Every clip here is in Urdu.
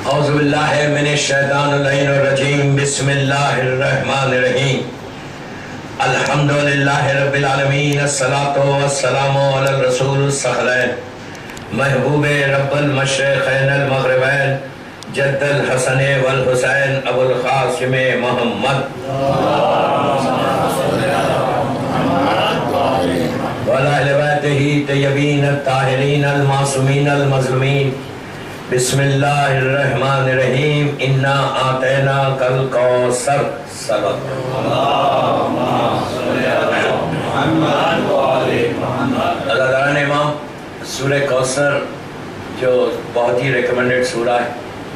اعوذ باللہ من الشیطان اللعین الرجیم بسم اللہ الرحمن الرحیم الحمدللہ رب العالمین الصلاة والسلام علی الرسول الثقلین محبوب رب المشرقین المغربین جد الحسن والحسین ابو القاسم محمد وعلی اہل بیتہ طیبین الطاہرین المعصومین المظلومین بسم اللہ الرحمن الرحیم انا آتیناک الکوثر سبق اللہ تعالیٰ نے امام سورہ کوثر جو بہت ہی ریکمنڈڈ سورہ ہے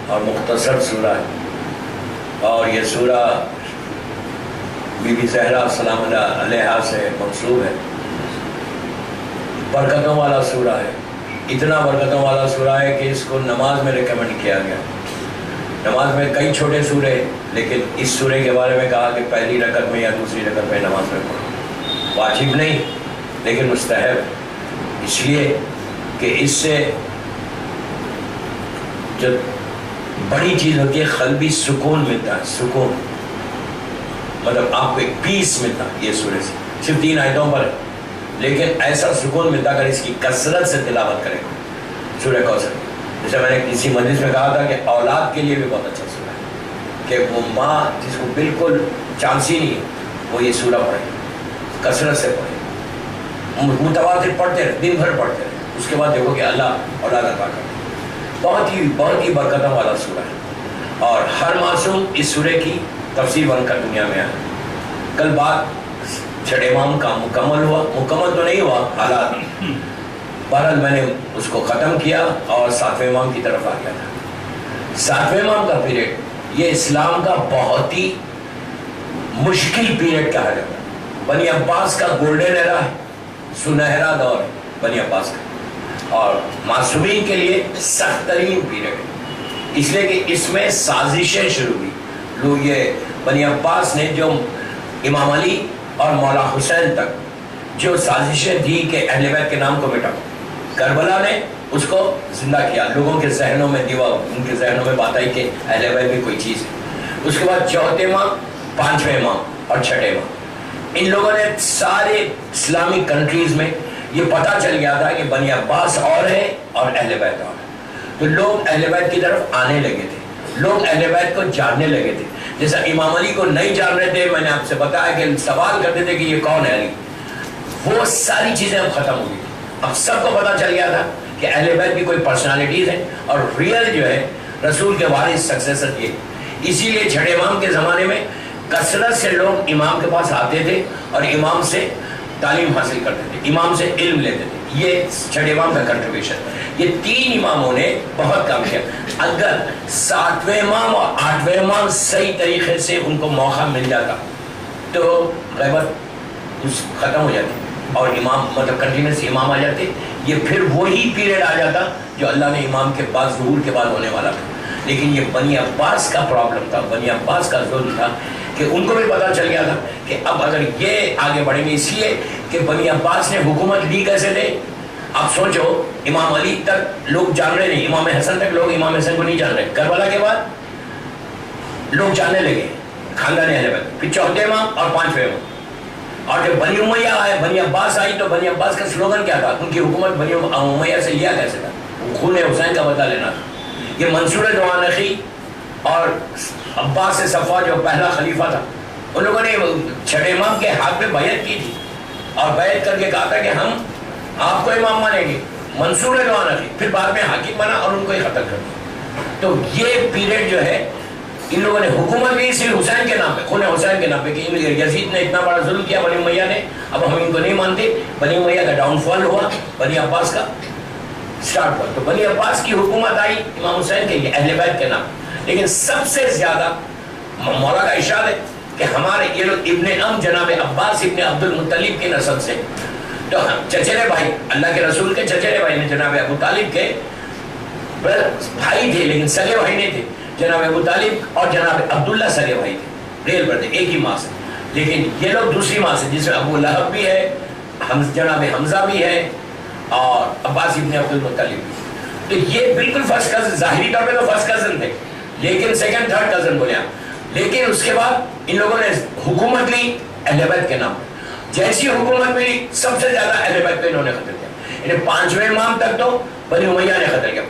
اور مختصر سورہ ہے اور یہ سورہ بی بی زہرا سلام اللہ علیہا سے منسوب ہے، برکتوں والا سورہ ہے، اتنا برکتوں والا سورہ ہے کہ اس کو نماز میں ریکمنڈ کیا گیا۔ نماز میں کئی چھوٹے سورے لیکن اس سورے کے بارے میں کہا کہ پہلی رکعت میں یا دوسری رکعت میں نماز میں پڑھو، واجب نہیں لیکن مستحب، اس لیے کہ اس سے جو بڑی چیز ہوتی ہے قلبی سکون ملتا ہے، سکون مطلب آپ کو ایک پیس ملتا ہے یہ سورے سے، صرف 3 آیتوں پر ہے لیکن ایسا سکون ملتا اگر اس کی کثرت سے تلاوت کرے سورہ کوثر۔ جیسے میں نے کسی مجلس میں کہا تھا کہ اولاد کے لیے بھی بہت اچھا سورہ ہے کہ وہ ماں جس کو بالکل چانس ہی نہیں ہے وہ یہ سورہ پڑھے، کثرت سے پڑھے، متواتر پڑھتے رہے، دن بھر پڑھتے رہے، اس کے بعد دیکھو کہ اللہ اولاد عطا کرے۔ بہت ہی برکتوں والا سورہ ہے اور ہر معصوم اس سورے کی تفسیر بن کر دنیا میں آئے۔ کل بات چھٹے امام کا مکمل تو نہیں ہوا حالات، بہرحال میں نے اس کو ختم کیا اور 7ویں امام کی طرف آ گیا تھا۔ 7ویں امام کا پیریڈ یہ اسلام کا بہت ہی مشکل پیریڈ کہا جاتا ہے، بنی عباس کا گولڈن ایرا ہے، سنہرا دور ہے بنی عباس کا اور معصومین کے لیے سخت ترین پیریڈ ہے، اس لیے کہ اس میں سازشیں شروع ہوئی۔ لوگ یہ بنی عباس نے جو امام علی اور مولا حسین تک جو سازشیں تھی کہ اہل بیت کے نام کو مٹاؤ، کربلا نے اس کو زندہ کیا، لوگوں کے ذہنوں میں دیوا، ان کے ذہنوں میں بات آئی کہ اہل بیت بھی کوئی چیز ہے۔ اس کے بعد 4تھے امام، 5ویں امام اور 6ٹھے امام، ان لوگوں نے سارے اسلامی کنٹریز میں یہ پتہ چل گیا تھا کہ بنی عباس اور ہے اور اہل بیت اور ہے، تو لوگ اہل بیت کی طرف آنے لگے تھے، لوگ اہل بیت کو جاننے لگے تھے۔ جیسا امام علی کو نہیں جان رہے تھے، میں نے آپ سے بتایا کہ سوال کرتے تھے کہ یہ کون ہے علی، وہ ساری چیزیں اب ختم ہو گئی، اب سب کو پتہ چل گیا تھا کہ اہل بیت کی کوئی پرسنالٹیز ہیں اور ریئل جو ہے رسول کے وارث سکسیسر یہ۔ اسی لیے 6ٹھے امام کے زمانے میں کثرت سے لوگ امام کے پاس آتے تھے اور امام سے تعلیم حاصل کرتے تھے، امام سے علم لیتے تھے، یہ 6ٹھے امام کا کنٹریبیوشن۔ یہ 3 اماموں نے بہت کام کیا، اگر 7ویں امام اور 8ویں امام صحیح طریقے سے ان کو موقع مل جاتا تو غیبت ختم ہو جاتی اور امام مطلب کنٹینیوس امام آ جاتے، یہ پھر وہی پیریڈ آ جاتا جو اللہ نے امام کے بعد ظہور کے بعد ہونے والا تھا۔ لیکن یہ بنی عباس کا پرابلم تھا، بنی عباس کا ظلم تھا کہ ان کو بھی پتہ چل گیا تھا کہ اب اگر یہ آگے بڑھیں گے، اس لیے کہ بنی عباس نے حکومت لی کیسے تھے۔ آپ سوچو امام علی تک لوگ جان رہے نہیں، امام حسن تک لوگ امام حسن کو نہیں جان رہے، کربلا کے بعد لوگ جاننے لگے خاندان اہل بیت، پھر 4تھے امام اور 5ویں امام، اور جب بنی امیہ آئے، بنی عباس آئی تو بنی عباس کا سلوگن کیا تھا، ان کی حکومت بنی امیہ سے لیا کیسے تھا، خون حسین کا بدلہ لینا تھا۔ یہ منصور دوانخی اور عباس صفا جو پہلا خلیفہ تھا، ان لوگوں نے 6ٹھے امام کے ہاتھ میں بیعت کی تھی اور بیعت کر کے کہا تھا کہ ہم آپ کو امام مانیں گے، منصور دوانخی، پھر بعد میں حاکم بنا اور ان کو ہی ختم کر دیا۔ تو یہ پیریڈ جو ہے ان لوگوں نے حکومت لی صرف حسین کے نام پہ، خون حسین کے نام پہ، کہ یزید نے اتنا بڑا ظلم کیا بنی امیہ نے، اب ہم ان کو نہیں مانتے۔ بنی امیہ کا ڈاؤن فال ہوا، بنی عباس کا سٹارٹ ہوا، تو بنی عباس کی حکومت آئی امام حسین کے لیے اہل بیت کے نام۔ لیکن سب سے زیادہ مولا کا ارشاد ہے کہ ہمارے یہ لوگ ابن ام جناب عباس ابن عبد المطلب کی نسل سے، تو چچیرے بھائی اللہ کے رسول کے چچیرے بھائی نے جناب ابو طالب کے بھائی تھے لیکن سگے بھائی نہیں تھے، جناب ابو طالب اور جناب عبداللہ سگے بھائی تھے، ریل برتھے ایک ہی ماں سے، لیکن یہ لوگ دوسری ماں سے، جس میں ابو لہب بھی ہے، جناب حمزہ بھی ہے اور عباس ابن عبد المطلب بھی۔ تو یہ بالکل فرسٹ کزن، ظاہری طور پہ تو فرسٹ کزن تھے، لیکن سیکنڈ تھرڈ کزن بولے آپ. لیکن اس کے بعد ان لوگوں نے حکومت لی اہل بیت کے نام. جیسی حکومت ملی سب سے زیادہ اہل بیت کو انہوں نے قتل کیا. انہیں 5ویں امام تک تو بنی امیہ نے قتل کیا،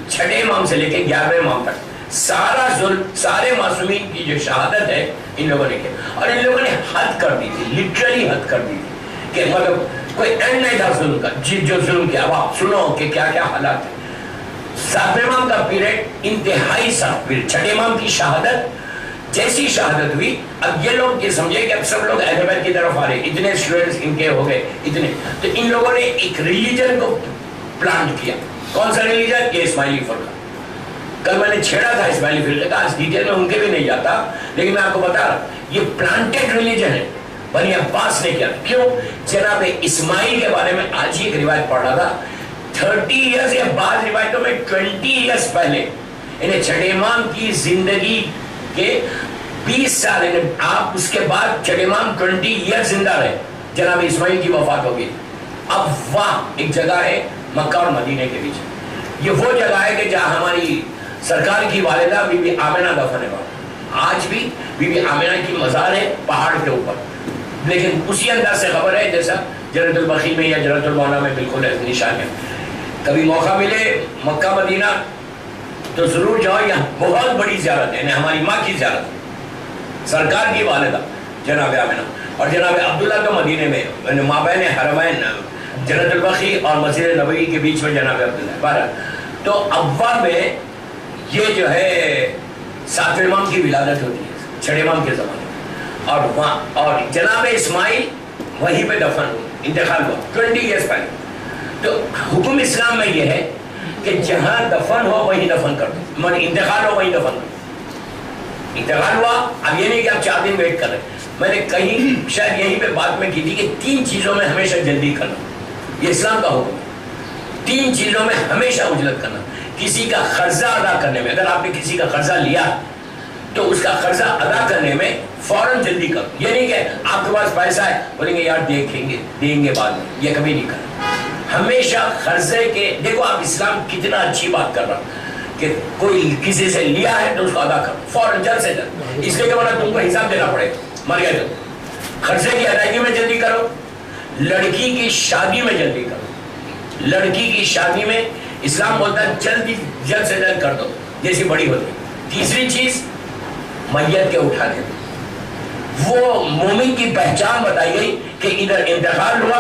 6 امام سے لے کے 11ویں امام تک سارا ظلم، سارے معصومین کی جو شہادت ہے ان لوگوں نے کیا. اور ان لوگوں نے حد کر دی تھی، لٹرلی حد کر دی تھی کہ مطلب کوئی اینڈ نہیں تھا ظلم کا. جو ظلم کیا، اب آپ سنو کہ کیا کیا حالات ہیں. 7ویں امام کا پیریڈ انتہائی سخت پیریڈ. 6 امام کی شہادت جیسی شہادت ہوئی، اب یہ لوگ یہ سمجھے کہ اب سب لوگ اہل بیت کی طرف آ رہے، اتنے اسٹوڈنٹس ان کے ہو گئے اتنے. تو ان لوگوں نے ایک ریلیجن کو پلانٹ کیا. کون سا ریلیجن؟ یہ اسماعیلی فرقہ. کل میں نے چھیڑا تھا اسماعیلی فرقے کا، آج ڈیٹیل میں ان کے بھی نہیں جاتا، لیکن میں آپ کو بتا رہا یہ پلانٹیڈ ریلیجن ہے. بنی عباس نے کیا؟ کیوں؟ جناب اسماعیل کے بارے میں آج ہی ایک روایت پڑھ رہا تھا. 30 ایئرز یا بعض روایتوں میں 20 ایئرز پہلے انہیں 6 امام کی زندگی کہ 20 سال آپ اس کے بعد 6 امام 20 ایئر زندہ رہے. جناب اسماعیل کی وفات ہوگی. اب وہاں ایک جگہ ہے مکہ اور مدینے کے بیچ، یہ وہ جگہ ہے کہ جہاں ہماری سرکار کی والدہ بی بی آمنہ دفن ہے. آج بھی بی بی آمنہ کی مزار ہے پہاڑ کے اوپر، لیکن اسی انداز سے خبر ہے جیسا جنت البقیع میں یا جنت المولا میں بالکل نشان ہے. کبھی موقع ملے مکہ مدینہ تو ضرور جاؤ، یہاں بہت بڑی زیارت ہے. یعنی ہماری ماں کی زیارت، سرکار کی والدہ جناب آمنہ. اور جناب عبداللہ تو مدینے میں، مابین حرمین جنت البقیع اور مسجد نبوی کے بیچ میں جناب عبداللہ. بہرحال تو ابوا میں یہ جو ہے 7ویں امام کی ولادت ہوتی ہے 6 امام کے زمانے میں. اور وہاں اور جناب اسماعیل وہیں پہ دفن ہوئے، انتقال ہوا 20 ایئرز پہلے. تو حکم اسلام میں یہ ہے کہ جہاں دفن ہو وہیں دفن کر دو، انتقال ہو وہیں دفن کر دو. انتقال ہوا، اب یہ نہیں کہ آپ 4 دن ویٹ کر رہے. میں نے کہیں شاید یہیں پہ بات میں کی تھی کہ 3 چیزوں میں ہمیشہ جلدی کرنا، یہ اسلام کا حکم ہے. 3 چیزوں میں ہمیشہ عجلت کرنا. کسی کا قرضہ ادا کرنے میں، اگر آپ نے کسی کا قرضہ لیا تو اس کا قرضہ ادا کرنے میں فوراً جلدی کرو. یہ نہیں کہ آپ کے پاس پیسہ ہے بولیں گے یار دیکھیں گے دیں گے بعد میں، یہ کبھی نہیں کرنا. ہمیشہ قرضے کے، دیکھو آپ اسلام کتنا اچھی بات کر رہا کہ کوئی کسی سے لیا ہے تو اس کو ادا کرو فوراً، جلد سے جلد. اس لیے کہ ورنہ تم کو حساب دینا پڑے گا، مر گئے تو. قرضے کی ادائیگی میں جلدی کرو. لڑکی کی شادی میں جلدی کرو. لڑکی کی شادی میں اسلام بولتا ہے جلد سے جلد کر دو جیسی بڑی ہوتی. تیسری چیز میت کے اٹھانے، وہ مومن کی پہچان بتائی گئی کہ ادھر انتقال ہوا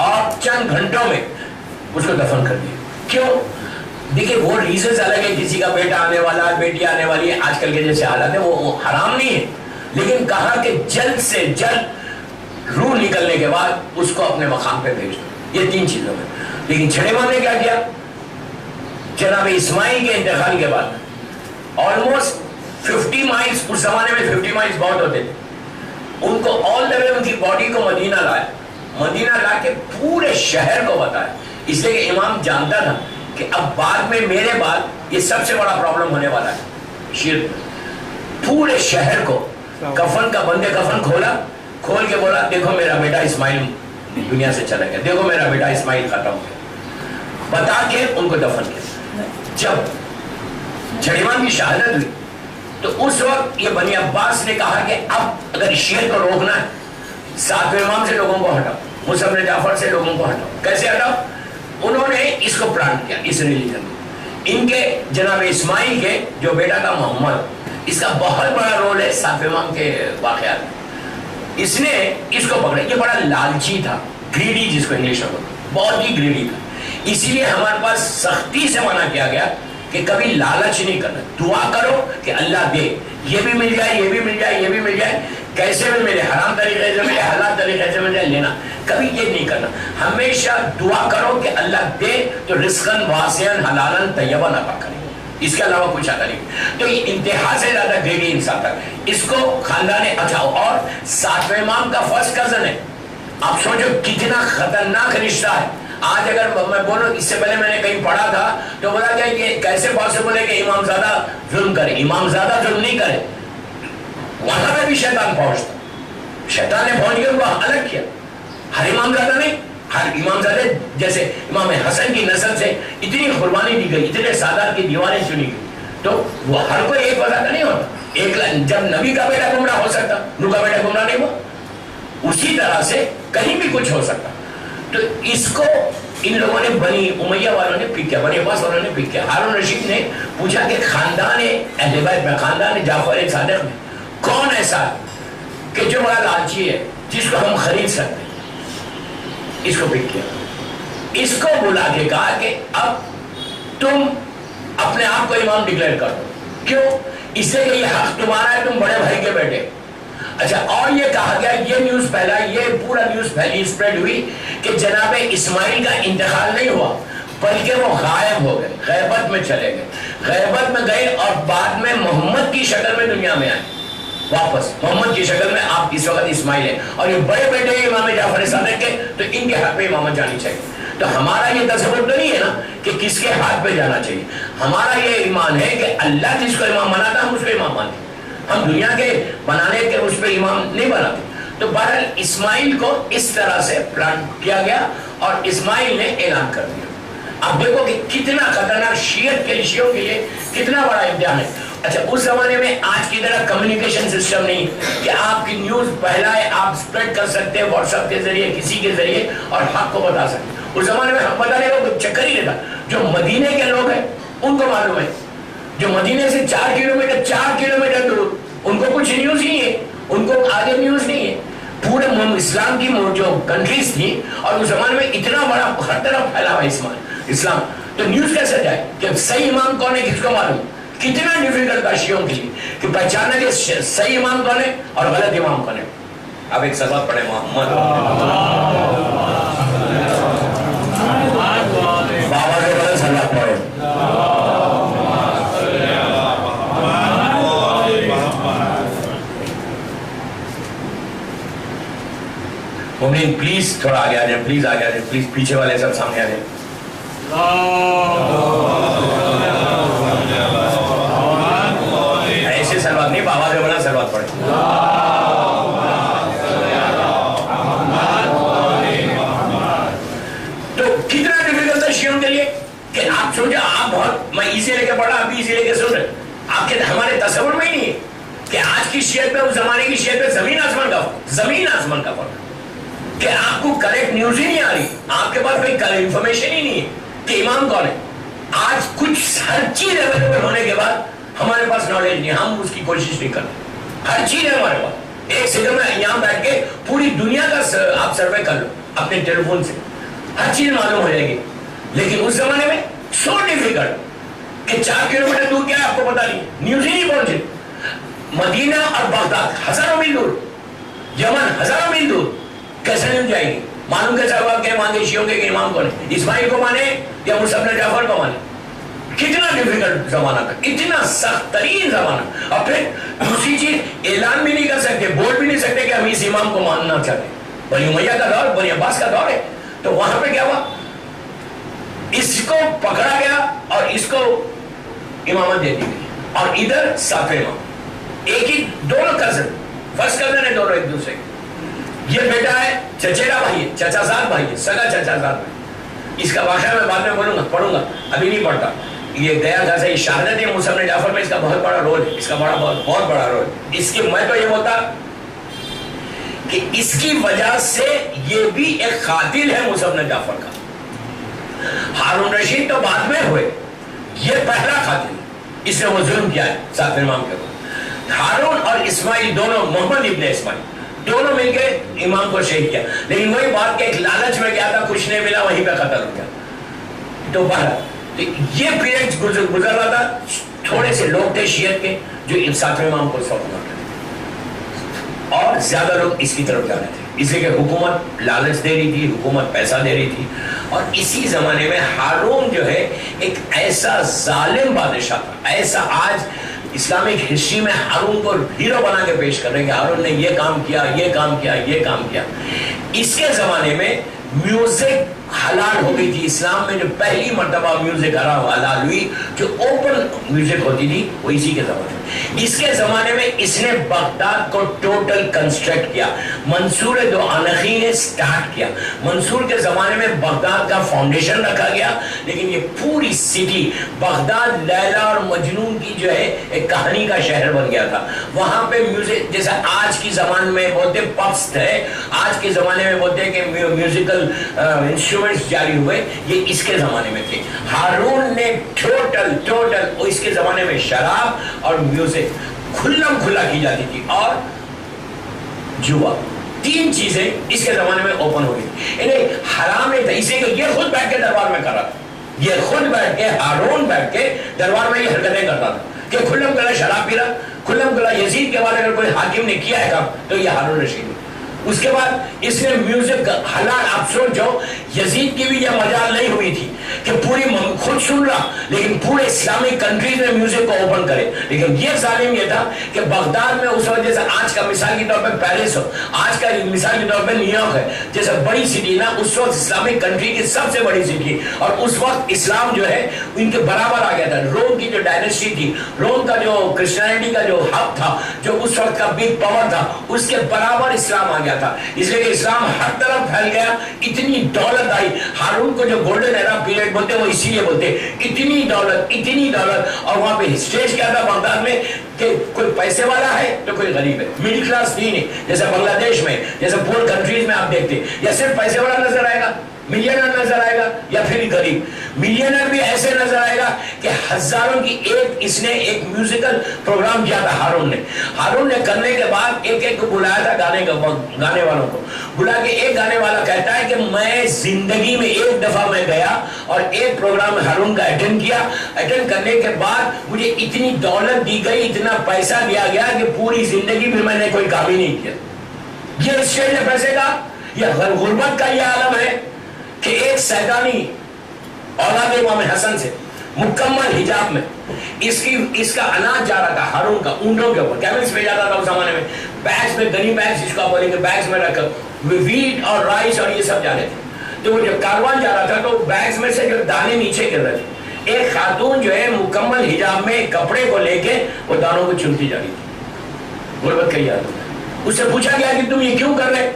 اور چند گھنٹوں میں اس کو دفن کر دیا. کیوں؟ دیکھیں وہ ریزنز الگ ہے، کسی کا بیٹا آنے والا ہے، بیٹی آنے والی ہے، آج کل کے جیسے حالات ہیں وہ حرام نہیں ہے، لیکن کہا کہ جلد سے جلد روح نکلنے کے بعد اس کو اپنے مقام پہ بھیج دو. یہ 3 چیزوں میں. لیکن 6 امام نے کیا کیا؟ جناب اسماعیل کے انتقال کے بعد آلموسٹ 50 مائلز، اس زمانے میں 50 مائلز بہت ہوتے تھے، ان کو آل دا وے ان کی باڈی کو مدینہ لایا. مدینہ لا کے پورے شہر کو بتایا، اس لیے کہ امام جانتا تھا کہ اب بعد میں میرے بعد یہ سب سے بڑا پرابلم ہونے والا ہے شرک. پورے شہر کو کفن کا بندے کفن کھول کے بولا دیکھو میرا بیٹا اسماعیل دنیا سے چلا گیا، دیکھو میرا بیٹا اسماعیل ختم ہو گیا، بتا کے ان کو دفن کیا. جب 6 امام کی شہادت ہوئی تو اس وقت یہ بنی عباس نے کہا کہ اب اگر شیر کو روکنا ہے 7ویں امام سے لوگوں کو ہٹاؤ، مصعب بن جعفر سے لوگوں کو ہٹاؤ. کیسے ہٹاؤ؟ انہوں نے اس کو پلانٹ کیا اس ریلیجن میں. ان کے جناب اسماعیل کے جو بیٹا تھا محمد، اس کا بہت بڑا رول ہے 7ویں امام کے واقعات میں. اس نے اس کو پکڑا. یہ بڑا لالچی تھا، گریڈی جس کو انگلش میں بہت ہی گریڈی تھا. اسی لیے ہمارے پاس سختی سے منع کیا گیا کہ کبھی لالچ نہیں کرنا. دعا کرو کہ اللہ دے، یہ بھی مل جائے، یہ بھی مل جائے، یہ بھی مل جائے، کیسے بھی ملے، حرام طریقے سے ملے، حلال طریقے سے ملے، لینا. کبھی یہ نہیں کرنا. ہمیشہ دعا کرو کہ اللہ دے تو رزقاً واسعاً حلالً طیباً عطا کرے، اس کے علاوہ کچھ آتا نہیں. تو یہ انتہا سے زیادہ گریڈی انسان تھا. اس کو خاندان اچھا، اور 7ویں امام کا فرسٹ کزن ہے. آپ سوچو کتنا خطرناک رشتہ ہے. آج اگر میں بولوں، اس سے پہلے میں نے کہیں پڑھا تھا تو بولا گیا کہ کیسے پاسبل ہے کہ امام زیادہ ظلم کرے. امام زیادہ ظلم نہیں کرے، وہاں پہ بھی شیطان پہنچتا. شیطان نے پہنچ کے ان کو الگ کیا. ہر امام زیادہ نہیں، ہر امام زادے جیسے امام حسن کی نسل سے اتنی قربانی دی گئی، اتنے سادات کی دیواریں چنی گئی، تو وہ ہر کوئی ایک وجہ کا نہیں ہوتا. جب نبی کا بیٹا گمراہ ہو سکتا، نو کا بیٹا گمراہ نہیں ہوا، اسی طرح سے کہیں بھی کچھ ہو سکتا. تو اس کو ان لوگوں نے بنی امیہ والوں نے پک کیا، بنی عباس والوں نے پک کیا. ہارون رشید نے پوچھا کہ خاندان اہل بیت میں، خاندان جعفر صادق میں کون ایسا کہ جو بڑا لالچی ہے جس کو ہم خرید سکتے ہیں. اس کو پک کیا، اس کو بلا کے کہا کہ اب تم اپنے آپ کو امام ڈکلیئر کر دو. کیوں؟ اس سے کہ یہ حق تمہارا ہے، تم بڑے بھائی کے بیٹے. اچھا، اور یہ کہا گیا، یہ نیوز پھیلا، یہ پورا نیوز پھیلی، اسپریڈ ہوئی کہ جناب اسماعیل کا انتقال نہیں ہوا بلکہ وہ غائب ہو گئے، غیبت میں چلے گئے. غیبت میں گئے اور بعد میں محمد کی شکل میں دنیا میں آئے. واپس محمد کی شکل میں آپ اس وقت اسماعیل ہیں اور یہ بڑے بیٹے ہیں امام جعفر صادق کے، تو ان کے حق پہ امامت جانی چاہیے. تو ہمارا یہ تصور تو نہیں ہے نا کہ کس کے ہاتھ پہ جانا چاہیے. ہمارا یہ ایمان ہے کہ اللہ جس کو امام بناتا ہم اس کو امام مانتے. ہم دنیا کے بنانے کے اس پہ امام نہیں بناتے. تو بہرحال اسماعیل کو اس طرح سے پلان کیا گیا اور اسماعیل نے اعلان کر دیا. اب دیکھو کہ کتنا خطرناک شیعوں کے لیے کتنا بڑا امتحان ہے. اچھا، اس زمانے میں آج کی طرح کمیونیکیشن سسٹم نہیں کہ آپ کی نیوز پھیلائے، آپ سپریڈ کر سکتے ہیں واٹس ایپ کے ذریعے، کسی کے ذریعے، اور حق کو بتا سکتے. اس زمانے میں ہم بتانے کا کوئی چکر ہی نہیں تھا. جو مدینے کے لوگ ہیں ان کو معلوم ہے، جو مدینے سے 4 کلومیٹر دور، ان کو کچھ نیوز نہیں ہے، ان کو آگے نیوز نہیں ہے. پورے اسلام کی جو کنٹریز تھی اور اس زمانے میں اتنا بڑا ہر طرف پھیلا ہوا اسلام، تو نیوز کیسے جائے کہ صحیح امام کون ہے کس کو معلوم. کتنا ڈیفیکلٹ تھا شیعوں کے لیے کہ پہچانا کہ صحیح امام کون ہے اور غلط امام کون ہے. اب ایک سبق پڑھے محمد بابا کے بڑے سبق پڑھے. ممنین پلیز تھوڑا آگے آ جائیں، پلیز آگے آ جائیں، پلیز پیچھے والے سب سامنے آ جائیں. ایسے سلوات نہیں، بابا سے بڑا سلوات پڑھے. تو کتنا ڈیفیکلٹ تھا شیعوں کے لیے کہ آپ سوچے، آپ بہت، میں ایزی لے کے پڑھا، آپ ایزی لے کے سن رہے. آپ کے ہمارے تصور میں ہی نہیں ہے کہ آج کی شیعت میں اس زمانے کی شیعت میں زمین آسمان کا فرق کہ آپ کو کریکٹ نیوز ہی نہیں آ رہی، آپ کے پاس کوئی انفارمیشن ہی نہیں ہے کہ امام کون ہے. آج کچھ ہر چیز اویلیبل ہونے کے بعد ہمارے پاس نالج نہیں، ہم اس کی کوشش نہیں کرتے. ہر چیز ہے ہمارے پاس. ایک سیکنڈ میں یہاں بیٹھ کے پوری دنیا کا آپ سروے کر لو اپنے ٹیلی فون سے، ہر چیز معلوم ہو جائے گی. لیکن اس زمانے میں سو ڈیفیکلٹ کہ 4 کلومیٹر دور کیا ہے آپ کو پتا نہیں، نیوز ہی نہیں پہنچے. مدینہ اور بغداد ہزاروں میل دور، یمن ہزاروں میل دور، کیسے نیوز جائے گی؟ معلوم کیسا ہوا کہ مانگے شیعوں کے امام کون ہے، اسماعیل کو مانے یا مصعب بن جعفر کو مانے. کتنا ڈیفیکلٹ زمانہ تھا، اتنا سخت ترین زمانہ. اور پھر دوسری چیز، اعلان بھی نہیں کر سکتے، بول بھی نہیں سکتے کہ ہم اس امام کو ماننا چاہتے. بنی امیہ کا دور، بنی عباس کا دور ہے. تو وہاں پہ کیا ہوا، اس کو پکڑا گیا اور اس کو امامت دے دی گئی. اور ادھر ساتویں امام، ایک ہی، دونوں کزن، فرسٹ کزن ہے دونوں ایک دوسرے. یہ بیٹا ہے، چچیرا بھائی ہے، چچا زاد بھائی ہے، سگا چچا زاد بھائی. اس کا واقعہ میں بعد میں بولوں گا، پڑھوں گا، ابھی نہیں پڑھتا. یہ گیا تھا سے شہادت مصعب بن جعفر میں اس کا بہت بڑا رول ہے، اس کا بہت بڑا رول. اس کی میں تو یہ بولتا کہ اس کی وجہ سے یہ بھی ایک قاتل ہے مصعب بن جعفر کا. ہارون رشید تو بعد میں ہوئے، یہ پہلا قاتل، اس نے وہ ظلم کیا ہے ساتویں امام کے اوپر. ہارون اور اسماعیل دونوں، محمد ابن اسماعیل دونوں مل کے امام کو شہید کیا. لیکن وہی بات کہ ایک لالچ میں گیا تھا، کچھ نہیں ملا، وہیں پہ قتل ہو گیا. تو بہرحال یہ پیریڈ گزر رہا تھا. تھوڑے سے لوگ تھے شیعت کے جو ساتویں امام کو سپورٹ کرتے تھے اور زیادہ لوگ اس کی طرف جا رہے تھے، اس لیے کہ حکومت لالچ دے رہی تھی، حکومت پیسہ دے رہی تھی. اور اسی زمانے میں ہارون جو ہے ایک ایسا ظالم بادشاہ تھا، ایسا آج اسلامک ہسٹری میں ہارون کو ہیرو بنا کے پیش کر رہے ہیں کہ ہارون نے یہ کام کیا، یہ کام کیا، یہ کام کیا. اس کے زمانے میں میوزک حلال ہو گئی تھی. اسلام میں جو پہلی مرتبہ میوزک حلال ہوئی، جو اوپن میوزک ہوتی تھی، وہ اسی کے زمانے میں. اس کے زمانے میں اس نے بغداد کو ٹوٹل کنسٹرکٹ کیا. منصور دو انخی نے سٹارٹ کیا. منصور کے زمانے میں بغداد کا فاؤنڈیشن رکھا گیا, لیکن یہ پوری سٹی بغداد لیلا اور مجنون کی جو ہے ایک کہانی کا شہر بن گیا تھا. وہاں پہ میوزک جیسا آج کی زمان میں بولتے پبس تھے, آج کے زمانے میں بولتے ہیں کہ میوزیکل انسٹرومنٹس جاری ہوئے, یہ اس کے زمانے میں تھے. ہارون نے ٹوٹل اس کے زمانے میں شراب اور میوزک کھلم کھلا کی جاتی تھی, اور جوا, تین چیزیں اس کے زمانے میں اوپن ہو گئی. انہیں حرام نہیں تھا, اسے کہ یہ خود بیٹھ کے دربار میں کر رہا تھا, یہ خود بیٹھ کے ہارون بیٹھ کے دربار میں یہ حرکتیں کرتا تھا کہ کھلم کھلا شراب پی رہا, کھلم کھلا یزید کے بارے میں کوئی حاکم نے کیا ہے کام تو یہ ہارون رشید. اس کے بعد اس نے میوزک حلال, آپ سوچو یزید کی بھی یہ مجال نہیں ہوئی تھی کہ پوری خود سن رہا, لیکن پورے اسلامک کنٹریز میں میوزک کو اوپن کرے. لیکن یہ ظالم یہ تھا کہ بغداد میں اس وقت جیسے آج کا مثال کے طور پہ پیرس ہو, آج کا مثال کے طور پہ نیو یارک ہے, جیسے بڑی سٹی نا, اس وقت اسلامک کنٹری کی سب سے بڑی سٹی, اور اس وقت اسلام جو ہے ان کے برابر آ گیا تھا. روم کی جو ڈائنیسٹی تھی, روم کا جو کرسچینٹی کا جو ہب تھا, جو اس وقت کا بگ پاور تھا, اس کے برابر اسلام آ گیا تھا. اس لیے کہ اسلام ہر طرف پھیل گیا, اتنی دولت آئی. ہارون کو جو گولڈن ایرا پیریڈ بولتے ہیں وہ اسی لیے بولتے ہیں, اتنی دولت. اور وہاں پہ اسٹیج کیا تھا بغداد میں کہ کوئی پیسے والا ہے تو کوئی غریب ہے, مڈل کلاس نہیں ہے جیسے بنگلہ دیش میں, جیسے پور کنٹریز میں آپ دیکھتے ہیں, یا صرف پیسے والا نظر آئے گا, ملینر نظر آئے گا, یا پھر غریب. ملینر بھی ایسے نظر آئے گا کہ ہزاروں کی اس نے ایک میوزیکل پروگرام کیا تھا ہارون نے کرنے کے بعد ایک کو بلایا تھا گانے والوں کو, بلا کے ایک گانے والا کہتا ہے کہ میں زندگی میں ایک دفعہ میں گیا اور ایک پروگرام ہارون کا اٹینڈ کیا, اٹینڈ کرنے کے بعد مجھے اتنی دولت دی گئی, اتنا پیسہ دیا گیا کہ پوری زندگی میں نے کوئی کام ہی نہیں کیا. یہ اسٹیج ہے پیسے کا, یہ غربت کا یہ عالم ہے کہ ایک سیدانی اولاد امام حسن سے مکمل حجاب میں اس کا اناج جا رہا تھا ہارون کا, اونٹوں کے اوپر کیملز پہ جاتا تھا اس زمانے میں, بیگز میں, گنی بیگز جس کو آپ بولیں گے, بیگز میں رکھ ویٹ اور رائس اور یہ سب جا رہے تھے. تو وہ جب کاروان جا رہا تھا تو بیگز میں سے جو دانے نیچے گر رہے تھے, ایک خاتون جو ہے مکمل حجاب میں کپڑے کو لے کے وہ دانوں کو چنتی جا رہی تھی. غربت کا یاد ہوتا. اس سے پوچھا گیا کہ تم یہ کیوں کر رہے,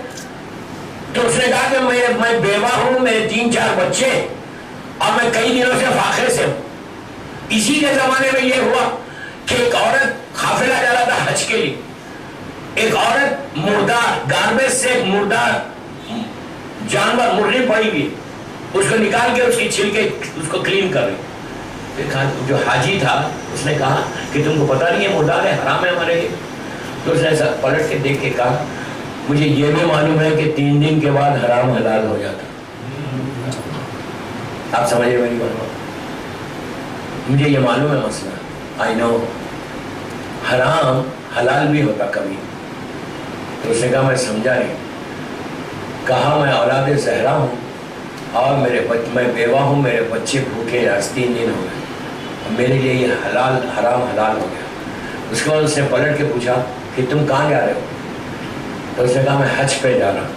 تو اس نے کہا کہ میں بیوہ ہوں, میرے 3-4 بچے, اور میں کئی دنوں سے فاخر سے ہوں. اسی کے زمانے میں یہ ہوا کہ ایک عورت قافلہ جا رہا تھا حج کے لیے, ایک عورت مردار گاربیج سے ایک مردار جانور مرغی پڑی ہوئی, اس کو نکال کے اس کی چھلکے اس کو کلین کر رہی. جو حاجی تھا اس نے کہا کہ تم کو پتا نہیں ہے مردار ہے, حرام ہے ہمارے لیے. تو اس نے ایسا پلٹ کے دیکھ کے کہا مجھے یہ بھی معلوم ہے کہ 3 دن کے بعد حرام حلال ہو جاتا. آپ سمجھے میری بات, مجھے یہ معلوم ہے مسئلہ, آئی نو حرام حلال بھی ہوتا کبھی. تو اس نے کہا میں سمجھا نہیں. کہا میں اولاد زہرا ہوں اور میں بیوہ ہوں, میرے بچے بھوکے 3 دن ہو گئے, میرے لیے یہ حرام حلال ہو گیا. اس کے بعد اس نے پلٹ کے پوچھا کہ تم کہاں جا رہے ہو, تو اس نے کہا میں حج پہ جا رہا ہوں.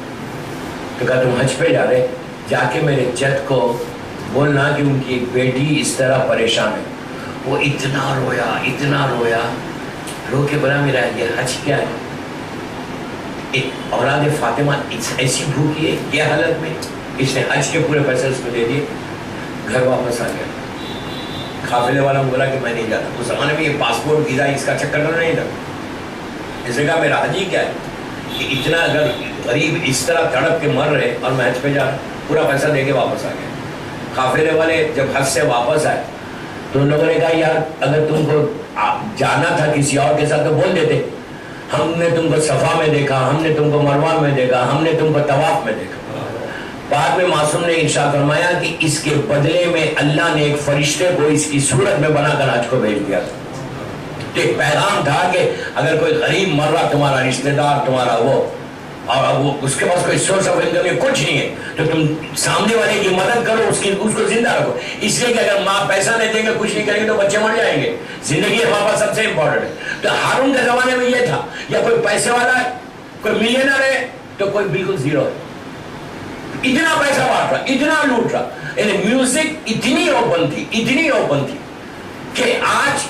تو کہا تم حج پہ جا رہے, جا کے میرے جد کو بولنا کہ ان کی ایک بیٹی اس طرح پریشان ہے. وہ اتنا رویا, رو کے بنا میرا یہ حج کیا ہے, اولاد فاطمہ ایسی بھوکی ہے یہ حالت میں. اس نے حج کے پورے پیسے اس کو دے دیے, گھر واپس آ گیا. قافلے والا بولا کہ میں نہیں جاتا. اس زمانے میں یہ پاسپورٹ ویزا اس کا چکر تو نہیں تھا. اس نے کہا میرا حج ہی کیا ہے کہ اتنا اگر غریب اس طرح تڑپ کے مر رہے اور میں حج پہ جا رہا, پورا پیسہ دے کے واپس آ گیا. قافلے والے جب حج سے واپس آئے تو ان لوگوں نے کہا یار اگر تم کو جانا تھا کسی اور کے ساتھ تو بول دیتے, ہم نے تم کو صفا میں دیکھا, ہم نے تم کو مروہ میں دیکھا, ہم نے تم کو طواف میں دیکھا. بعد میں معصوم نے ارشاد فرمایا کہ اس کے بدلے میں اللہ نے ایک فرشتے کو اس کی صورت میں بنا کر حج کو بھیج دیا تھا. تو ایک پیغام تھا کہ اگر کوئی غریب مر رہا, تمہارا رشتہ دار, تمہارا وہ, اور وہ اس کے پاس کوئی سورس آف انکم کچھ نہیں ہے, تو تم سامنے والے کی مدد کرو, اس کو زندہ رکھو. اس لیے کہ اگر ماں پیسہ نہیں دیں گے, کچھ نہیں کریں گے تو بچے مر جائیں گے. زندگی ہمارے پاس سب سے امپورٹنٹ ہے. تو ہارون کے زمانے میں یہ تھا, یا کوئی پیسے والا ہے, کوئی ملینر ہے, تو کوئی بالکل زیرو ہے. اتنا پیسہ بانٹ رہا, اتنا لوٹ رہا. یعنی میوزک اتنی اوپن تھی کہ آج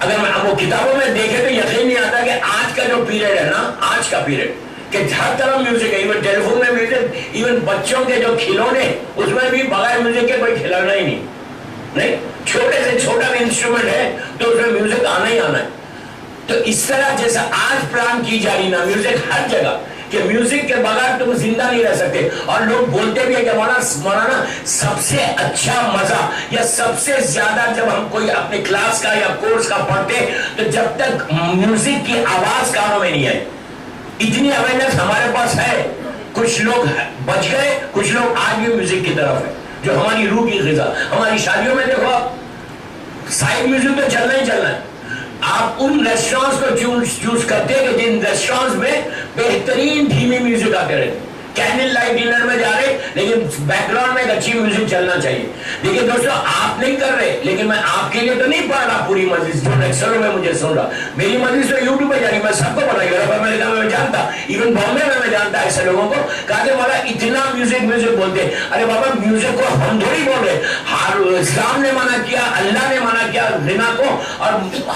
اگر وہ کتابوں میں دیکھے تو یقین نہیں آتا کہ آج کا جو پیریڈ ہے نا، آج کا پیریڈ کہ ہر طرف میوزک ہے، ایون ٹیلی فون میں میوزک، ایون بچوں کے جو کھلونے اس میں بھی بغیر میوزک کے کوئی کھلونا ہی نہیں، چھوٹے سے چھوٹا بھی انسٹرومنٹ ہے تو اس میں میوزک آنا ہی آنا ہے. تو اس طرح جیسا آج پلان کی جا رہی نا میوزک ہر جگہ، کہ میوزک کے بغیر تم زندہ نہیں رہ سکتے. اور لوگ بولتے بھی ہیں کہ مولانا سب سے اچھا مزہ یا سب سے زیادہ جب ہم کوئی اپنے کلاس کا یا کورس کا پڑھتے تو جب تک میوزک کی آواز کانوں میں نہیں آئی. اتنی اویئرنیس ہمارے پاس ہے. کچھ لوگ بچ گئے، کچھ لوگ آج بھی میوزک کی طرف ہے، جو ہماری روح کی غذا. ہماری شادیوں میں دیکھو آپ سائیڈ میوزک تو چلنا ہی چلنا ہے. آپ ان ریسٹورانٹس کو چوز کرتے ہیں کہ جن ریسٹورانٹس میں بہترین دھیمی میوزک آتے رہے. کینڈل لائٹ ڈنر میں جا رہے لیکن بیک گراؤنڈ میں ایک اچھی میوزک چلنا چاہیے. لیکن دوستو آپ نہیں کر رہے، لیکن میں آپ کے لیے تو نہیں پڑھ رہا پوری مجلس جو لیکچروں میں مجھے سن رہا. میری مجلس تو یوٹیوب پہ جانی، میں سب کو پڑھائی کر رہا. امریکہ میں جانتا، ایون بامبے میں جانتا ایسے لوگوں کو کہا کہ مولا اتنا میوزک بولتے. ارے بابا میوزک کو ہم تھوڑی بول رہے، اسلام نے منع کیا، اللہ نے منع کیا غنا کو. اور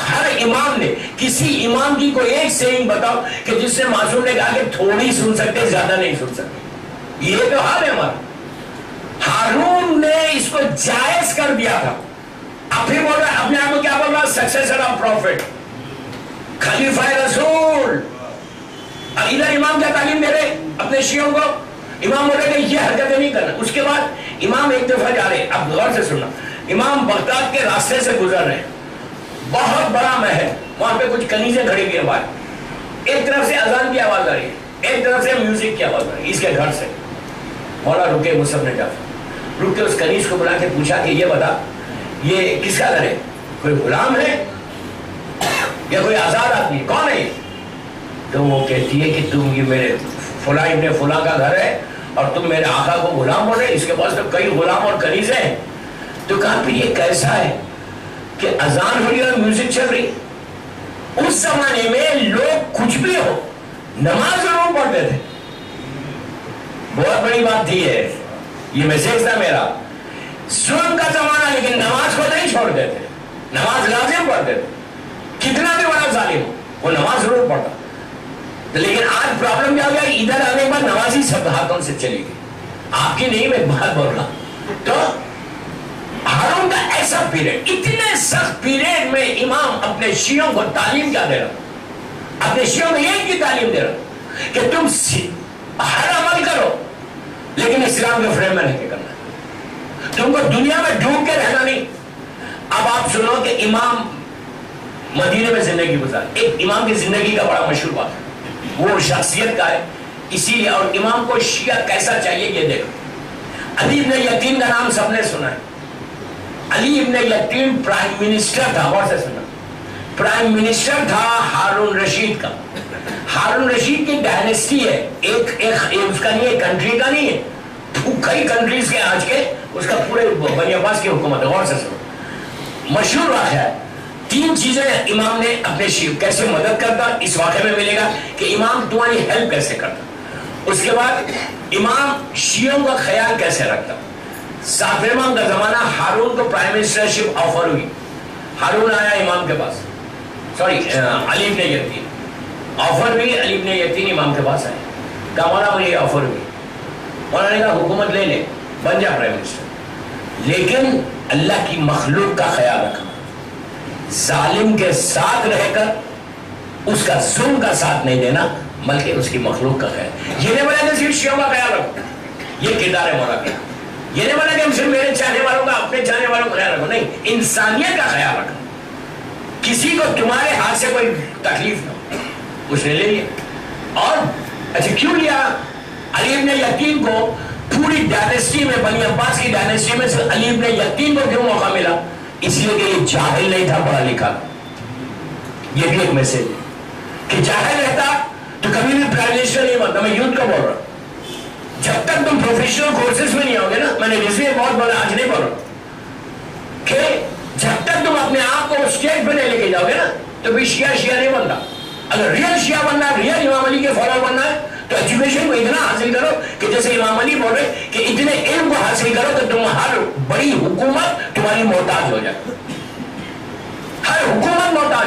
ہر امام نے، کسی امام کی کوئی ایک سیئنگ بتاؤ کہ جس سے معصوم نے کہا کہ تھوڑی سن سکتے زیادہ نہیں سن سکتے. یہ تو حال ہے ہمارا. ہارون نے اس کو جائز کر دیا تھا. اب پھر بول رہا اپنے آپ کو کیا بول رہا؟ سکسیسر آف پروفٹ، خلیفہ رسول. ادھر امام کیا تعلیم دے رہے اپنے شیعوں کو؟ امام بول رہے کہ یہ حرکتیں نہیں کرنا. اس کے بعد امام ایک دفعہ جا رہے، اب غور سے سننا، امام بغداد کے راستے سے گزر رہے ہیں، بہت بڑا محل، وہاں پہ کچھ کنیزیں کھڑی ہوئی ہیں باہر. ایک طرف سے اذان کی آواز آ رہی ہے، ایک طرف سے میوزک کی آواز آ رہی ہے. اس کے گھر سے مولا رکے مصعب نے جعفر رک کے اس کنیز کو بلا کے پوچھا کہ یہ بتا یہ کس کا گھر ہے؟ کوئی غلام ہے یا کوئی آزاد آدمی؟ کون ہے یہ؟ تو وہ کہتی ہے کہ تم یہ میرے فلاں ابن فلاں کا گھر ہے اور تم میرے آقا کو غلام بول رہے. اس کے پاس تو کئی غلام اور کنیزیں ہیں. تو کہا پھر یہ کیسا ہے کہ اذان ہو رہی اور میوزک چل رہی؟ اس زمانے میں لوگ کچھ بھی ہو نماز ضرور پڑھتے تھے. بہت بڑی بات تھی یہ میسج تھا میرا. ظلم کا زمانہ لیکن نماز کو نہیں چھوڑتے تھے، نماز لازم پڑھتے تھے. کتنا بھی بڑا ظالم ہو وہ نماز ضرور پڑھتا. لیکن آج پرابلم کیا ہو گیا؟ ادھر آنے کے بعد نماز ہی سب ہاتھوں سے چلی گئی. آپ کی نہیں، میں بات بول رہا. تو ہارون کا ایسا پیریڈ، اتنے سخت پیریڈ میں امام اپنے شیعوں کو تعلیم کیا دے رہا؟ اپنے شیعوں کو یہ کی تعلیم دے رہا کہ تم ہر عمل کرو لیکن اسلام کے فریم میں رہ کے کرنا. تم کو دنیا میں ڈوب کے رہنا نہیں. اب آپ سنو کہ امام مدینے میں زندگی گزار. ایک امام کی زندگی کا بڑا مشہور بات ہے، وہ شخصیت کا ہے اسی لیے. اور امام کو شیعہ کیسا چاہیے یہ دیکھو. علی ابن یقین کا نام سب نے سنا ہے. علی ابن یقین پرائم منسٹر تھا. غور سے سنا، پرائم منسٹر تھا ہارون رشید کا. ہارون رشید کی ڈائنیسٹی ہے، ایک اس کا نہیں ہے، کنٹری کا نہیں ہے، کئی کنٹریز کے آج کے اس کا پورے بنی عباس کی حکومت ہے. غور سے سنو، مشہور واقعہ ہے. 3 چیزیں امام نے اپنے شیعہ کیسے مدد کرتا اس واقعے میں ملے گا کہ امام تمہاری ہیلپ کیسے کرتا. اس کے بعد امام شیعوں کا خیال کیسے رکھتا. 7ویں امام کا زمانہ ہارون کو پرائم منسٹرشپ آفر ہوئی. ہارون آیا امام کے پاس، سوری علی ابن یقین آفر ہوئی. علی ابن یقین امام کے پاس آئے، کہا مولا مجھے یہ آفر ہوئی. مولا نے کہا حکومت لے لے، بن جا پرائم منسٹر، لیکن اللہ کی مخلوق کا خیال رکھنا. ظالم کے ساتھ رہ کر اس کا ظلم کا ساتھ نہیں دینا بلکہ اس کی مخلوق کا خیال. یہ نہیں بولا کہ صرف شیعوں کا خیال رکھو، یہ کردار ہے مولا کا. یہ نہیں بولا کہ ہم صرف میرے چاہنے والوں کا، اپنے چاہنے والوں کا خیال رکھو. نہیں، انسانیت کا خیال رکھو. کسی کو تمہارے ہاتھ سے کوئی تکلیف نہ ہو. اس نے لے لیا. اور اچھا کیوں لیا؟ علی ابن یقین کو پوری ڈائنیسٹی میں، بنی عباس کی ڈائنیسٹی میں سے علی ابن یقین کو کیوں موقع ملا؟ اس لیے کہ یہ جاہل نہیں تھا، پڑھا لکھا. یہ بھی ایک میسج ہے کہ جاہل رہتا تو کبھی بھی پرائم منسٹر نہیں بنتا. میں یوتھ کو بول رہا ہوں، جب تک تم پروفیشنل کورسز میں نہیں آؤ گے نا، میں نے ریزیوم بہت بولا، آج نہیں بول رہا کہ جب تک تم اپنے آپ کو اسٹیج پہ نہیں لے کے جاؤ گے نا تو بھی شیعہ نہیں بنتا. اگر ریئل شیعہ بننا ہے، ریئل امام علی کے فالو بننا ہے تو ایجوکیشن کو اتنا حاصل کرو کہ جیسے امام علی بول رہے کہ اتنے علم کو حاصل کرو کہ تم ہر بڑی حکومت تمہاری محتاج ہو جائے. ہر حکومت محتاج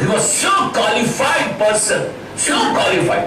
he was so qualified person, so qualified।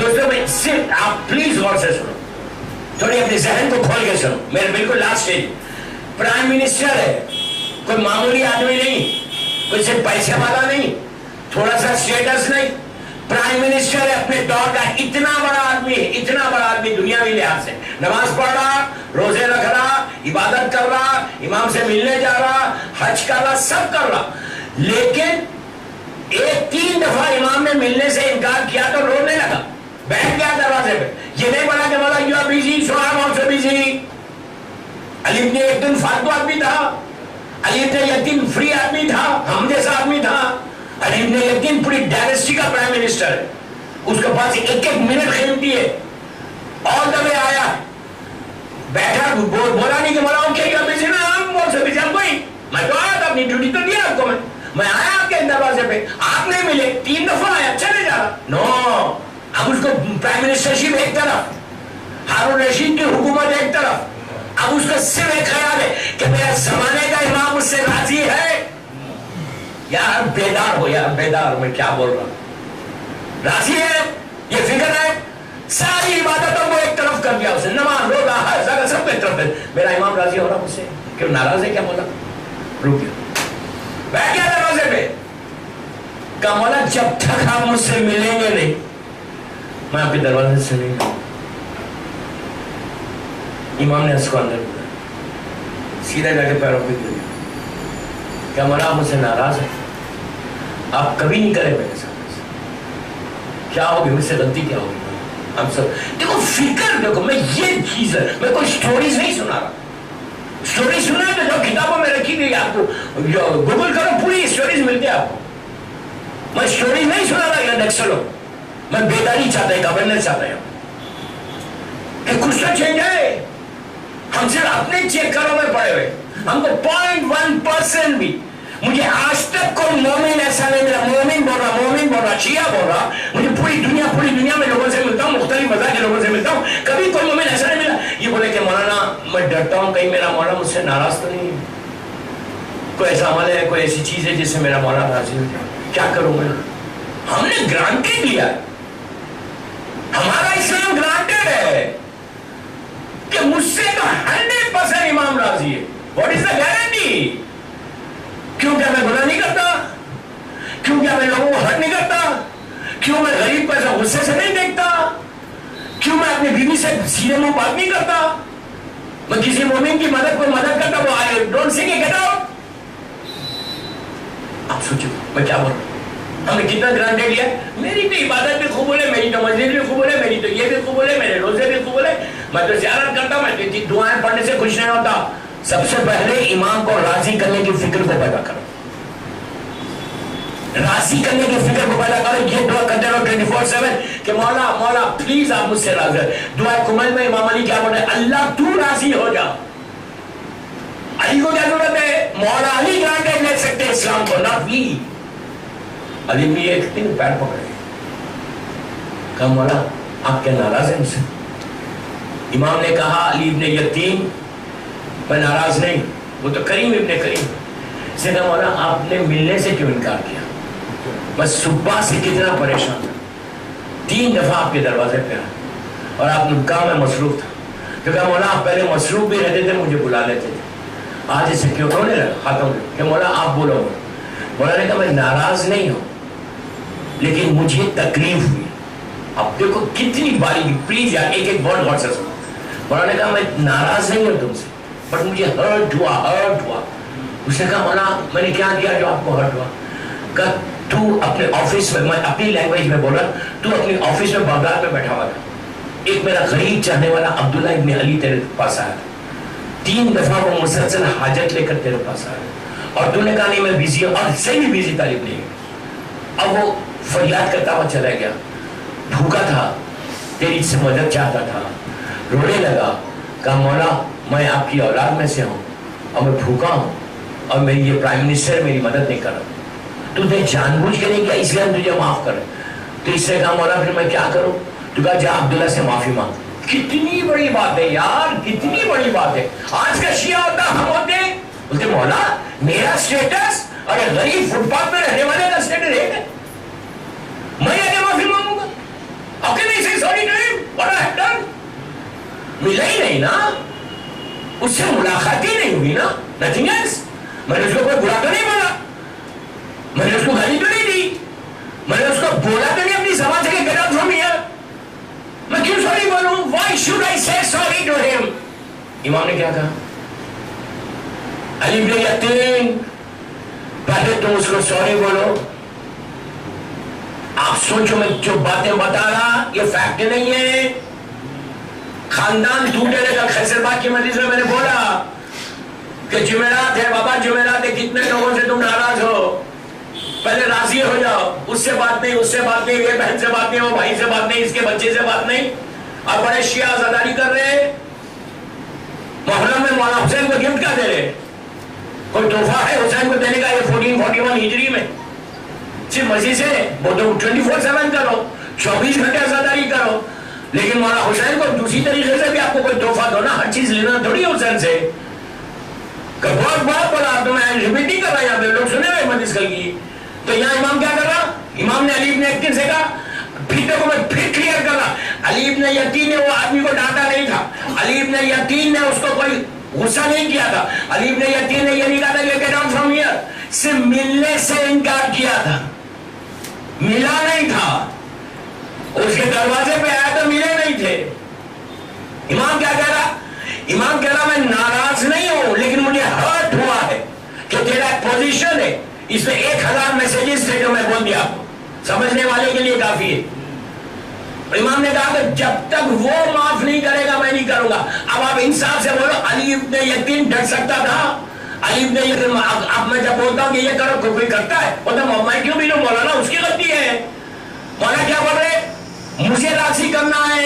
دوستوں میں صرف آپ پلیز غور سے سنو, تھوڑی اپنے ذہن کو کھول کے سنو. میرے بالکل لاسٹ اسٹیج, پرائم منسٹر ہے, کوئی معمولی آدمی نہیں, کوئی صرف پیسے والا نہیں, تھوڑا سا اسٹیٹس نہیں, پرائم منسٹر ہے, اپنے دور کا اتنا بڑا آدمی ہے, اتنا بڑا آدمی دنیاوی لحاظ سے, نماز پڑھ رہا, روزے رکھ رہا, عبادت کر رہا, امام سے ملنے جا رہا, حج کر رہا, سب کر رہا, لیکن ایک 3 دفعہ امام نے ملنے سے انکار کیا تو رونے لگا, بیٹھ گیا دروازے پہ. یہ نہیں پڑا کہ مولا you are busy, so I am also busy. Ali ابن ایک دن فالتو آدمی تھا, علی ابن یتیم فری آدمی تھا, ہم جیسا آدمی تھا. علی ابن یتیم پوری ڈائنسٹی کا پرائم منسٹر ہے, اس کے پاس ایک منٹ قیمتی ہے. آل دا وے آیا, بیٹھا, بولا نہیں کہ مولا اوکے یو آر بیزی, نا ہم آلسو بیزی, ہم کوئی, میں تو آیا تھا, اپنی ڈیوٹی تو دیا آپ کو, میں آیا آپ کے دروازے پہ, آپ نہیں ملے, 3 دفعہ آیا, چلے جا رہا. نو, اب اس کو پرائم منسٹرشپ ایک طرف, ہارون رشید کی حکومت ایک طرف, اب اس کا صرف ایک خیال ہے کہ میرا زمانے کا امام مجھ سے راضی ہے. یار بیدار ہو, یار بیدار, میں کیا بول رہا ہوں, راضی ہے, یہ فکر ہے. ساری عبادتوں کو ایک طرف کر دیا اس نے, نماز روزہ حج زکات سب کو ایک طرف ہے. میرا امام راضی ہو رہا مجھ سے, کیوں ناراض ہے, کیا بولا, رک گیا, بیٹھ گیا دروازے پہ. کہا مولا جب تک آپ مجھ سے ملیں گے نہیں, میں آپ کے دروازے سے نہیں جاؤں. امام نے اس کو اندر بلایا, سیدھا جا کے پیروں پہ گر گیا. کیا مولا آپ مجھ سے ناراض ہیں, آپ کبھی نہیں کرے میرے ساتھ ایسا, کیا ہوگی مجھ سے غلطی کیا ہوگی, ہم سب دیکھو فکر, دیکھو میں یہ چیز ہے, میں کوئی سٹوریز نہیں سنا رہا. سٹوری سنا ہے جو کتابوں میں رکھی گئی, آپ کو گوگل کرو, پوری سٹوریز ملتی ہے آپ کو. میں سٹوری نہیں سنا رہا یا نکسلوں, میں بیداری چاہتا ہے, گورننس چاہتا ہے کہ کچھ تو چینج ہے. ہم صرف اپنے چیک کرو میں پڑے ہوئے, ہم کو 0.1% بھی, مجھے آج تک کوئی مومن ایسا نہیں ملا, مومن بول رہا, شیعہ بول رہا, مجھے پوری دنیا میں لوگوں سے ملتا ہوں, مختلف مذہب کے لوگوں سے ملتا ہوں, کبھی کوئی مومن ایسا نہیں ملا یہ بولے کہ مولانا میں ڈرتا ہوں کہیں میرا مولا مجھ سے ناراض تو نہیں ہے, کوئی ایسا عمل ہے, کوئی ایسی چیز ہے جس سے میرا مولا راضی ہو جائے, کیا کروں میں. ہم نے گرانٹیڈ لیا, ہمارا اسلام گرانٹیڈ ہے کہ مجھ سے تو 100% امام راضی ہے. What is the guarantee? کیوں کیا میں گناہ نہیں کرتا, کیوں کیا میں لوگوں کو ہرٹ نہیں کرتا, کیوں میں غریب کو ایسا غصے سے نہیں دیکھتا, کیوں میں اپنی بیوی سے سیدھے منہ بات نہیں کرتا, میں کسی مومن کی مدد کو مدد کرتا, وہ آئے ڈونٹ سی کے گیٹ آؤٹ. آپ سوچو میں کیا بول رہا ہوں, ہم نے کتنا گرانٹیڈ لیا. میری تو عبادت بھی قبول ہے, میری تو مسجد بھی قبول ہے, میری تو یہ بھی قبول ہے, میرے روزے بھی قبول ہے, میں تو زیارت کرتا ہوں, میں دعائیں پڑھنے سے خوش نہیں ہوتا. سب سے پہلے امام کو راضی کرنے کی فکر کو پیدا کرو, راضی کرنے کی فکر کو پیدا کرو. یہ دعا کرتے رہو 24/7 کہ مولا مولا پلیز آپ مجھ سے راضی ہے. دعا کمل میں امام علی کیا بولے, اللہ تو راضی ہو جا. علی کو کیا ضرورت ہے, مولا علی گرانٹیڈ لے سکتے اسلام کو, نہ وی. علی بھی ایک دن پیر پکڑے, کہا مولا آپ کیا ناراض ہیں مجھ سے. امام نے کہا علی ابن یتیم میں ناراض نہیں, وہ تو کریم ابن کریم. اس نے کہا مولا آپ نے ملنے سے کیوں انکار کیا, میں صبح سے کتنا پریشان تھا, 3 دفعہ آپ کے دروازے پہ آیا اور آپ نے کہا میں مصروف تھا. تو کہا مولا آپ پہلے مصروف بھی رہتے تھے, مجھے بلا لیتے تھے, آج اسے کیوں رونے لگا, ختم کہ مولا آپ بولو. مولا نے کہا میں ناراض نہیں ہوں لیکن مجھے تکلیف ہوئی. اب دیکھو کتنی باریکی, پلیز یار ایک ایک ورڈ غور سے سنو. مولا نے کہا میں ناراض نہیں ہوں تم سے, بٹ مجھے ہرٹ ہوا. اس نے کہا مولا میں نے کیا کیا جو آپ کو ہرٹ ہوا. کہا تو اپنے آفس میں اپنی لینگویج میں بولا, تو اپنی آفس میں بغداد میں بیٹھا ہوا تھا, ایک میرا غریب چاہنے والا عبداللہ ابن علی تیرے پاس آیا, 3 دفعہ وہ مسلسل حاجت لے کر تیرے پاس آیا, اور تو نے کہا نہیں میں بیزی ہوں, اور صحیح بھی بیزی طالب نہیں ہے. اب وہ فریاد کرتا ہوا چلا گیا, بھوکا تھا, تیری سے مدد چاہتا تھا, رونے لگا. کہا مولا میں آپ کی اولاد میں سے ہوں اور میں بھوکا ہوں, اور میری یہ پرائم منسٹر میری مدد نہیں کر رہا, تو نے جان بوجھ کے نہیں کیا اس لیے ہم تجھے معاف کریں. تو اس نے کہا مولا پھر میں کیا کروں. تو کہا جا عبداللہ سے معافی مانگ. کتنی بڑی بات ہے یار, کتنی بڑی بات ہے. آج کا شیعہ ہوتا ہم ہوتے بولتے مولا میرا اسٹیٹس اور غریب فٹ پاتھ پہ رہنے والے کا اسٹیٹس ایک ہے, میں آگے معافی مانگوں گا. آپ کے نہیں ملا ہی نہیں نا, اس سے ملاقات ہی نہیں ہوئی نا, نتھنگ ایلس. میں نے اس کو کوئی برا تو نہیں بولا, میں نے اس کو گالی تو نہیں دی, میں نے اس کو بولا تو نہیں اپنی زبان سے کہ گیٹ آؤٹ فرام ہیئر. میں کیوں سوری بولوں؟ وائی شوڈ آئی سے سوری ٹو ہم؟ امام نے کیا کہا؟ علی بن یتیم, پہلے تم اس کو سوری بولو. آپ سوچو میں جو باتیں بتا رہا یہ فیکٹ نہیں ہے. خاندان ٹوٹے لے کر خیسر باغ کی مجلس میں نے بولا کہ جمعرات ہے بابا, جمعرات ہے, کتنے لوگوں سے تم ناراض ہو, پہلے راضی ہو جاؤ. اس سے بات نہیں, اس سے بات نہیں, یہ بہن سے بات نہیں, وہ بھائی سے بات نہیں, اس کے بچے سے بات نہیں. اور بڑے شیعہ عزاداری کر رہے ہیں. محرم میں مولانا حسین کو گفٹ کیا دے رہے؟ کوئی تحفہ ہے حسین کو دینے کا؟ یہ 1441 ہجری میں صرف مسیح سے وہ تو 24/7 کرو, 24 گھنٹے عزاداری کرو. لیکن مولانا حسین کو دوسری طریقے سے بھی آپ کو کوئی تحفہ دو نا, ہر چیز لینا تھوڑی حسین سے. کہ بہت بہت بولا تو میں ریپیٹ نہیں کر رہا, یہاں پہ لوگ سنے ہوئے مجلس کل کی. تو یہاں امام کیا کر رہا؟ امام نے علی بن یتیم سے کہا, پھر دیکھو میں پھر کلیئر کر رہا, علی بن یتیم نے وہ آدمی کو ڈانٹا نہیں تھا, علی بن یتیم نے اس کو کوئی غصہ نہیں کیا تھا, علی بن یتیم نے یہ نہیں کہا تھا کہ گیٹ آؤٹ فرام ہیئر, صرف ملنے سے انکار کیا تھا, ملا نہیں تھا. اس کے دروازے پہ آیا تو ملے نہیں تھے. امام کیا کہہ رہا؟ امام کہہ رہا میں ناراض نہیں ہوں, لیکن مجھے ہرٹ ہوا ہے کہ تیرا پوزیشن ہے, اس میں 1000 میسیجز تھے جو میں بول دیا آپ کو, سمجھنے والے کے لیے کافی ہے. امام نے کہا کہ جب تک وہ معاف نہیں کرے گا میں نہیں کروں گا. اب آپ انصاف سے بولو, علی ابن یتیم ڈر سکتا تھا؟ علی ابن یتیم, اب میں جب بولتا ہوں کہ یہ کرو کوئی کرتا ہے, بولتا میں کیوں بھی لوں, مولانا اس کی غلطی ہے. مولانا کیا بول رہے؟ مجھے راضی کرنا ہے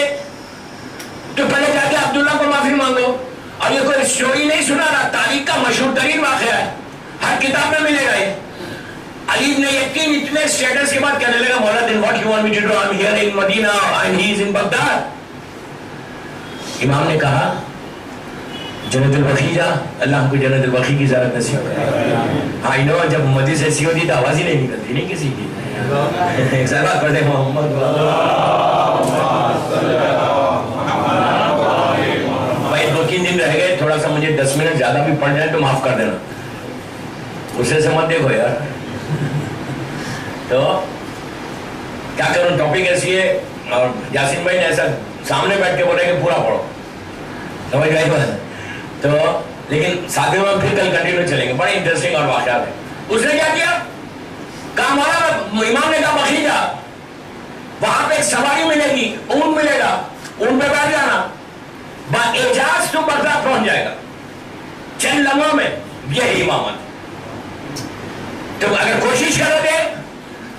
تو پہلے جا کے عبداللہ کو معافی مانگو. اور یہ کوئی اسٹوری نہیں سنا رہا, تاریخ کا مشہور ترین واقعہ ہے, ہر کتاب میں ملے گا. یہ علی بن یتیم اتنے اسٹیٹس کے بعد کہنے لگا, مولا then what you want me to do, I am here in Medina and he is in Baghdad. امام نے کہا جنت البقیع جا, اللہ ہم کو جنت البقیع کی زیارت نصیب کرے. ہاں نو, جب مجلس ایسی ہوتی تو آواز ہی نہیں نکلتی نہیں کسی کی. ایک سال پڑھے محمد بھائی, 2-3 دن رہ گئے, تھوڑا سا مجھے 10 منٹ زیادہ بھی پڑھ جائے تو معاف کر دینا, اسے سے مت دیکھو یار. تو کیا کروں, ٹاپک ایسی ہے, اور یاسین بھائی نے ایسا سامنے بیٹھ کے بولے کہ پورا پڑھو, سمجھ گئے بات. تو لیکن ساتھ میں پھر کل کنٹینیو چلیں گے, بڑے انٹرسٹنگ اور واقعات ہیں. اس نے کیا کیا؟ کہا مولانا, امام نے کہا بخیل جا, وہاں پہ ایک سواری ملے گی, اونٹ ملے گا, اونٹ پہ بیٹھ جانا, باعجاز تو بغداد پہنچ جائے گا چند لمحوں میں. یہ امامت. تو اگر کوشش کرو گے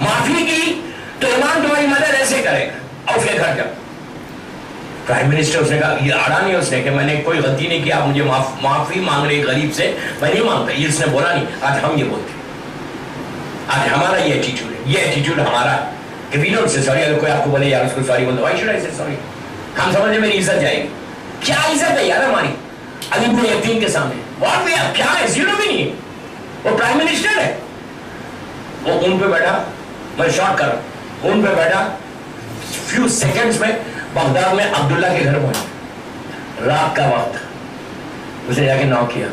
معافی کی تو امام تمہاری مدد ایسے کرے گا. اور اس کے گھر جب پرائم منسٹر, اس نے کہا, یہ آڑا نہیں اس نے کہ میں نے کوئی غلطی نہیں کیا, آپ مجھے معافی مانگ رہے غریب سے, میں نہیں مانگتا. یہ اس نے بولا نہیں. آج ہم یہ بولتے ہیں, آج ہمارا یہ ایٹیٹیوڈ ہے, یہ ایٹیٹیوڈ ہمارا ہے کہ وی ڈونٹ سے سوری. اگر کوئی آپ کو بولے یار اس کو سوری بول دو, وائی شوڈ آئی سے سوری, ہم سمجھے میری عزت جائے گی. کیا عزت ہے یار ہماری علی بن یتیم کے سامنے؟ واٹ وی آر, کیا ہے, زیرو بھی نہیں. وہ پرائم منسٹر ہے, وہ اون پہ بیٹھا, میں شارٹ کر رہا ہوں, اون پہ بیٹھا, فیو سیکنڈز میں بغداد میں عبداللہ کے گھر پہنچا. رات کا وقت, اسے جا کے ناک کیا,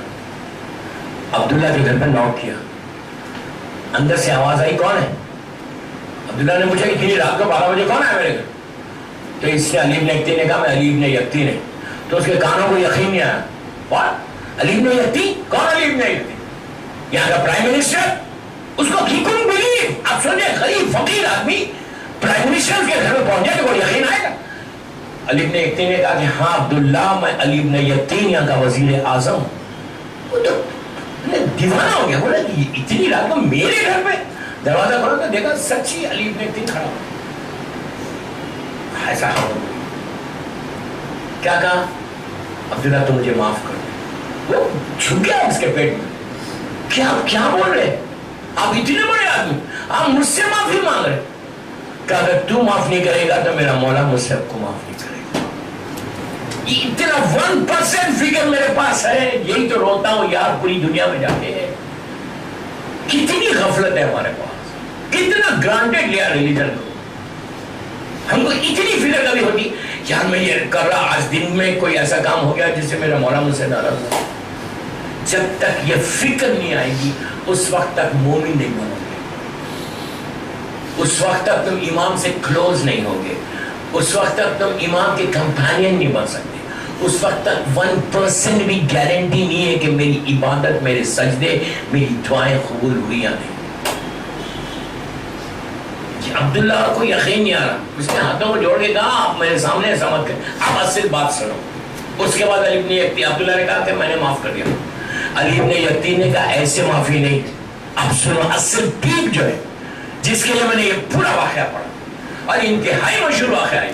عبداللہ کے گھر پہ ناک کیا. اندر سے آواز آئی, کون ہے؟ عبداللہ نے پوچھا کہ اتنی رات کو 12 بجے کون ہے میرے گھر؟ تو اس سے علی بن یتیم نے کہا میں علی بن یتیم ہے. تو اس کے کانوں کو یقین نہیں آیا. واٹ, علی بن یتیم, کون علی بن یتیم؟ یہاں کا پرائم منسٹر, اس کو کی کون بلیو. آپ سنیے, غریب فقیر آدمی پرائم منسٹر کے گھر میں پہنچ جائے تو وہ یقین آئے گا. علی بن یتیم نے کہا کہ ہاں عبداللہ, میں علی بن یتیم یہاں کا وزیر اعظم ہوں. وہ تو دیوانہ ہو گیا, بولا کہ اتنی رات کو میرے گھر پہ. دروازہ کھولا تو دیکھا سچی علی بن یتیم کھڑا. ایسا کیا کہا, عبداللہ تو مجھے معاف کر. وہ جھک گیا اس کے پیٹ میں. کیا بول رہے آپ, اتنے بڑے آدمی, آپ مجھ سے معافی مانگ رہے. کہ اگر تو معاف نہیں کرے گا تو میرا مولا مجھ سے کو معاف نہیں کرے گا. یہ اتنا 1% فگر میرے پاس ہے, یہی تو روتا ہوں یار پوری دنیا میں جا کے. کتنی غفلت ہے ہمارے پاس, کتنا گرانٹیڈ لیا ریلیجن کو. ہم کو اتنی فکر کبھی ہوتی یار میں یہ کر رہا, آج دن میں کوئی ایسا کام ہو گیا جس سے میرا مولا مجھ سے ناراض ہو. جب تک یہ فکر نہیں آئے گی اس وقت تک مومن نہیں بنو گے, اس وقت تک تم امام سے کلوز نہیں ہوگے, اس وقت تک تم امام کے کمپینین نہیں بن سکتے, اس وقت تک 1% بھی گارنٹی نہیں ہے کہ میری عبادت, میرے سجدے, میری دعائیں قبول ہوئی یا نہیں. عبداللہ کو یقین نہیں آ رہا, اس نے ہاتھوں کو جوڑ کے کہا آپ میرے سامنے ایسا مت کریں, آپ اصل بات سنو. اس کے بعد علی ابن یقطین, عبداللہ نے کہا کہ میں نے معاف کر دیا. علی ابن یقطین نے کہا ایسے معافی نہیں, اب سنو اصل پیک جو ہے جس کے لیے میں نے یہ پورا واقعہ پڑھا اور انتہائی مشہور واقعہ ہے,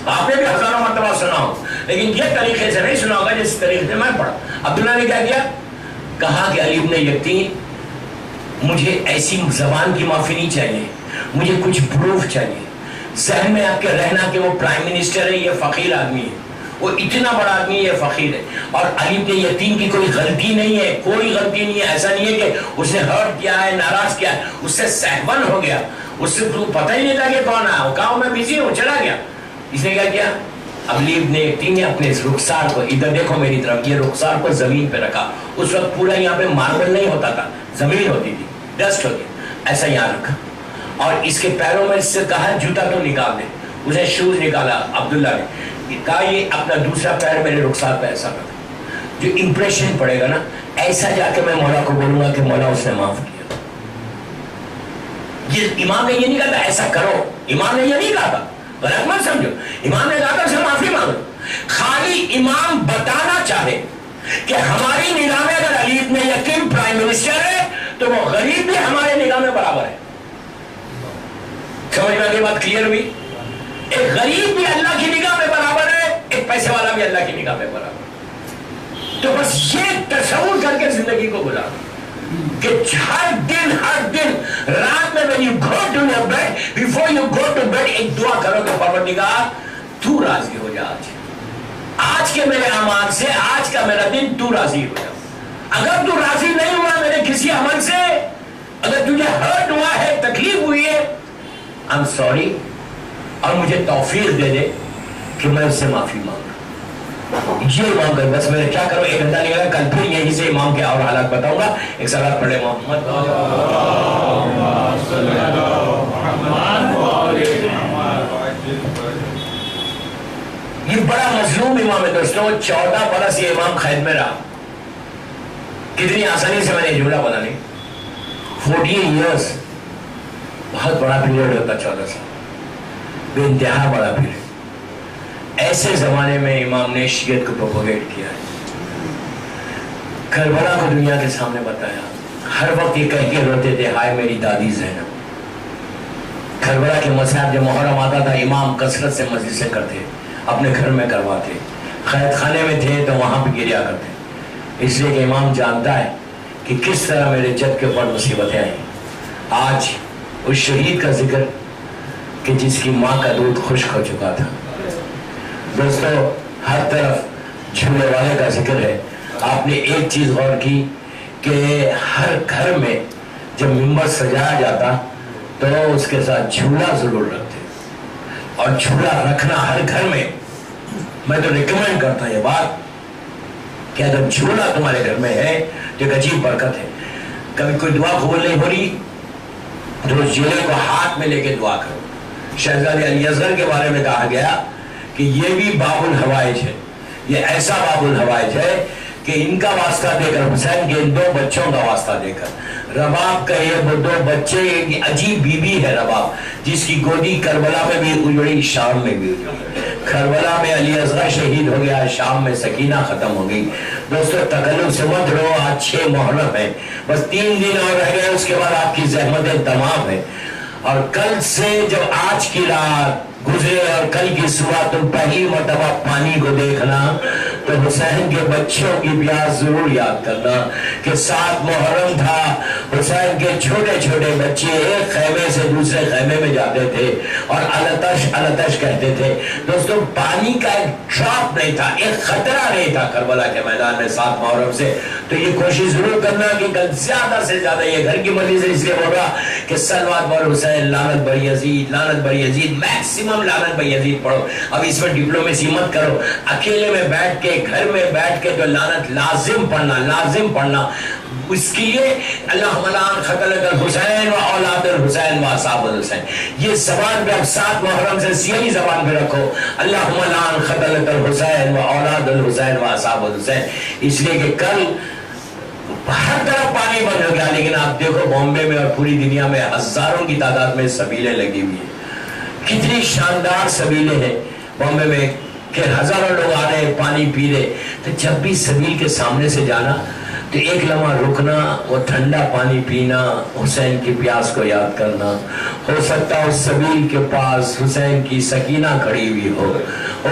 آپ نے بھی ہزاروں مرتبہ سنا ہو لیکن یہ طریقے سے نہیں سنا ہوگا جس طریقے سے میں پڑھا. عبداللہ نے کیا کیا, کہا کہ علی ابن یقطین مجھے ایسی زبان کی معافی نہیں چاہیے, مجھے کچھ پروف چاہیے. ذہن میں آپ کے رہنا کہ وہ پرائم منسٹر ہے, یہ فقیر آدمی ہے, وہ اتنا بڑا آدمی ہے, یہ فقیر ہے, اور علی ابن یقطین کی کوئی غلطی نہیں ہے, کوئی غلطی نہیں ہے. ایسا نہیں ہے کہ اس نے ہرٹ کیا ہے, ناراض کیا ہے, اس سے سہون ہو گیا, اس سے پتہ ہی نہیں تھا کہ کون ہے, وہ کہا میں بزی ہوں, چلا گیا. اس نے کیا کیا, علی ابن یقطین نے اپنے اس رخسار کو, ادھر دیکھو میری طرف, یہ رخسار کو زمین پہ رکھا. اس وقت پورا یہاں پہ ماربل نہیں ہوتا تھا, زمین ہوتی تھی, ڈسٹ ہوتی, ایسا یہاں رکھا, اور اس کے پیروں میں اس سے کہا جوتا تو نکال دے. اس نے شوز نکالا, عبداللہ نے کہا یہ اپنا دوسرا پیر میرے رخسار پہ ایسا رکھا, جو امپریشن پڑے گا نا ایسا جا کے میں مولا کو بولوں گا کہ مولا اس نے معاف کیا. یہ امام نے یہ نہیں کہا تھا ایسا کرو, امام نے یہ نہیں کہا تھا, غلط مت سمجھو, امام نے کہا تھا اسے معافی مانگو. خالی امام بتانا چاہے کہ ہماری نگاہ میں اگر علی ابن یقطین پرائم منسٹر ہے تو وہ غریب بھی ہمارے نگاہ میں برابر ہے. سمجھ میں آگے بات کلیئر ہوئی؟ ایک غریب بھی اللہ کی نگاہ میں برابر ہے, ایک پیسے والا بھی اللہ کی نگاہ میں برابر ہے. تو بس یہ تصور کر کے زندگی کو گزارو کہ ہر دن رات میں when you go to your bed, before you go to bed ایک دعا کرو کہ پروردگار تو راضی ہو جا, آج کے میرے اعمال سے, آج کا میرا دن تو راضی ہو جا. اگر تو راضی نہیں ہوا میرے کسی عمل سے, اگر تجھے ہرٹ ہوا ہے, تکلیف ہوئی ہے, I'm sorry, اور مجھے توفیق دے دے کہ میں اس سے معافی مانگوں. یہ امام کر, بس میں کیا کروں, 1 گھنٹہ نکلا, کل پھر یہیں سے امام کے اور حالات بتاؤں گا. ایک صلوات پڑھے محمد. یہ بڑا مظلوم امام ہے دوستوں, 14 برس یہ امام قید میں رہا. کتنی آسانی سے میں نے جملہ بنا لی, 14 ایئرس, بہت بڑا پیریڈ ہوتا, 14 سال, بے انتہا بڑا پیریڈ. ایسے زمانے میں امام نے شیعت کو پروپوگیٹ کیا ہے, کربلا کو دنیا کے سامنے بتایا. ہر وقت یہ کہہ کے روتے تھے ہائے میری دادی زینب. کربلا کے مصائب جب محرم آتا تھا امام کثرت سے مجلسیں کرتے, اپنے گھر میں کرواتے, قید خانے میں تھے تو وہاں بھی گریا کرتے, اس لیے کہ امام جانتا ہے کہ کس طرح میرے جد کے اوپر مصیبتیں آئیں. آج اس شہید کا ذکر کہ جس کی ماں کا دودھ خشک ہو چکا تھا. دوستو ہر طرف جھولے والے کا ذکر ہے. آپ نے ایک چیز غور کی کہ ہر گھر میں جب ممبر سجایا جاتا تو اس کے ساتھ جھولا ضرور رکھتے, اور جھولا رکھنا ہر گھر میں, میں تو ریکمینڈ کرتا ہوں یہ بات کہ اگر جھولا تمہارے گھر میں ہے تو ایک عجیب برکت ہے. کبھی کوئی دعا قبول نہیں ہو رہی تو اس جھولے کو ہاتھ میں لے کے دعا کرو. شہزادے علی اصغر کے بارے میں کہا گیا کہ یہ بھی باب الحوائج ہے, یہ ایسا باب الحوائج ہے کہ ان کا واسطہ دے کر, حسین کے ان 2 بچوں کا واسطہ دے کر, رباب کا یہ 2 بچے, ایک عجیب بیوی ہے رباب جس کی گودی کربلا میں بھی اجڑی, شام میں بھی اجڑی. کربلا میں علی اصغر شہید ہو گیا, شام میں سکینہ ختم ہو گئی. دوستو تکلف سے مت رو, آج 6 محرم ہے, بس 3 دن اور رہ گئے, اس کے بعد آپ کی زحمتیں تمام ہیں. اور کل سے جب آج کی رات گزرے اور کل کی صبح تم پہلی مرتبہ پانی کو دیکھنا تو حسین کے بچوں کی پیاس ضرور یاد کرنا کہ 7 محرم تھا, حسین کے چھوٹے چھوٹے بچے ایک خیمے سے دوسرے خیمے میں جاتے تھے اور التش التش کہتے تھے. دوستو پانی کا ایک ڈراپ نہیں تھا, ایک خطرہ نہیں تھا کربلا کے میدان میں 7 محرم سے. تو یہ کوشش ضرور کرنا کہ کل زیادہ سے زیادہ, یہ گھر کی مرضی سے اس لیے بول رہا کہ صلوات بر حسین, لعنت بر یزید, لعنت بر یزید, میکسیمم میکسیمم لعنت پہ یزید پڑھو. اب اس میں ڈپلومیسی مت کرو, اکیلے میں بیٹھ کے گھر میں بیٹھ کے جو لعنت لازم پڑھنا اس کے لیے اللہم لعن قتلۃ الحسین و اولاد الحسین و اصحاب الحسین, یہ زبان پہ اب 7 محرم سے سیاہی زبان پہ رکھو, اللہم لعن قتلۃ الحسین و اولاد الحسین و اصحاب الحسین. اس لیے کہ کل ہر طرف پانی بند ہو گیا, لیکن آپ دیکھو بامبے میں اور پوری دنیا میں ہزاروں کی تعداد میں سبیلیں لگی ہوئی ہیں. کتنی شاندار سبیلیں ہیں بامبے میں کہ ہزاروں لوگ آ رہے پانی پی رہے. تو جب بھی سبیل کے سامنے سے جانا تو ایک لمحہ رکنا, وہ ٹھنڈا پانی پینا, حسین کی پیاس کو یاد کرنا. ہو سکتا ہے اس سبیل کے پاس حسین کی سکینہ کھڑی ہوئی ہو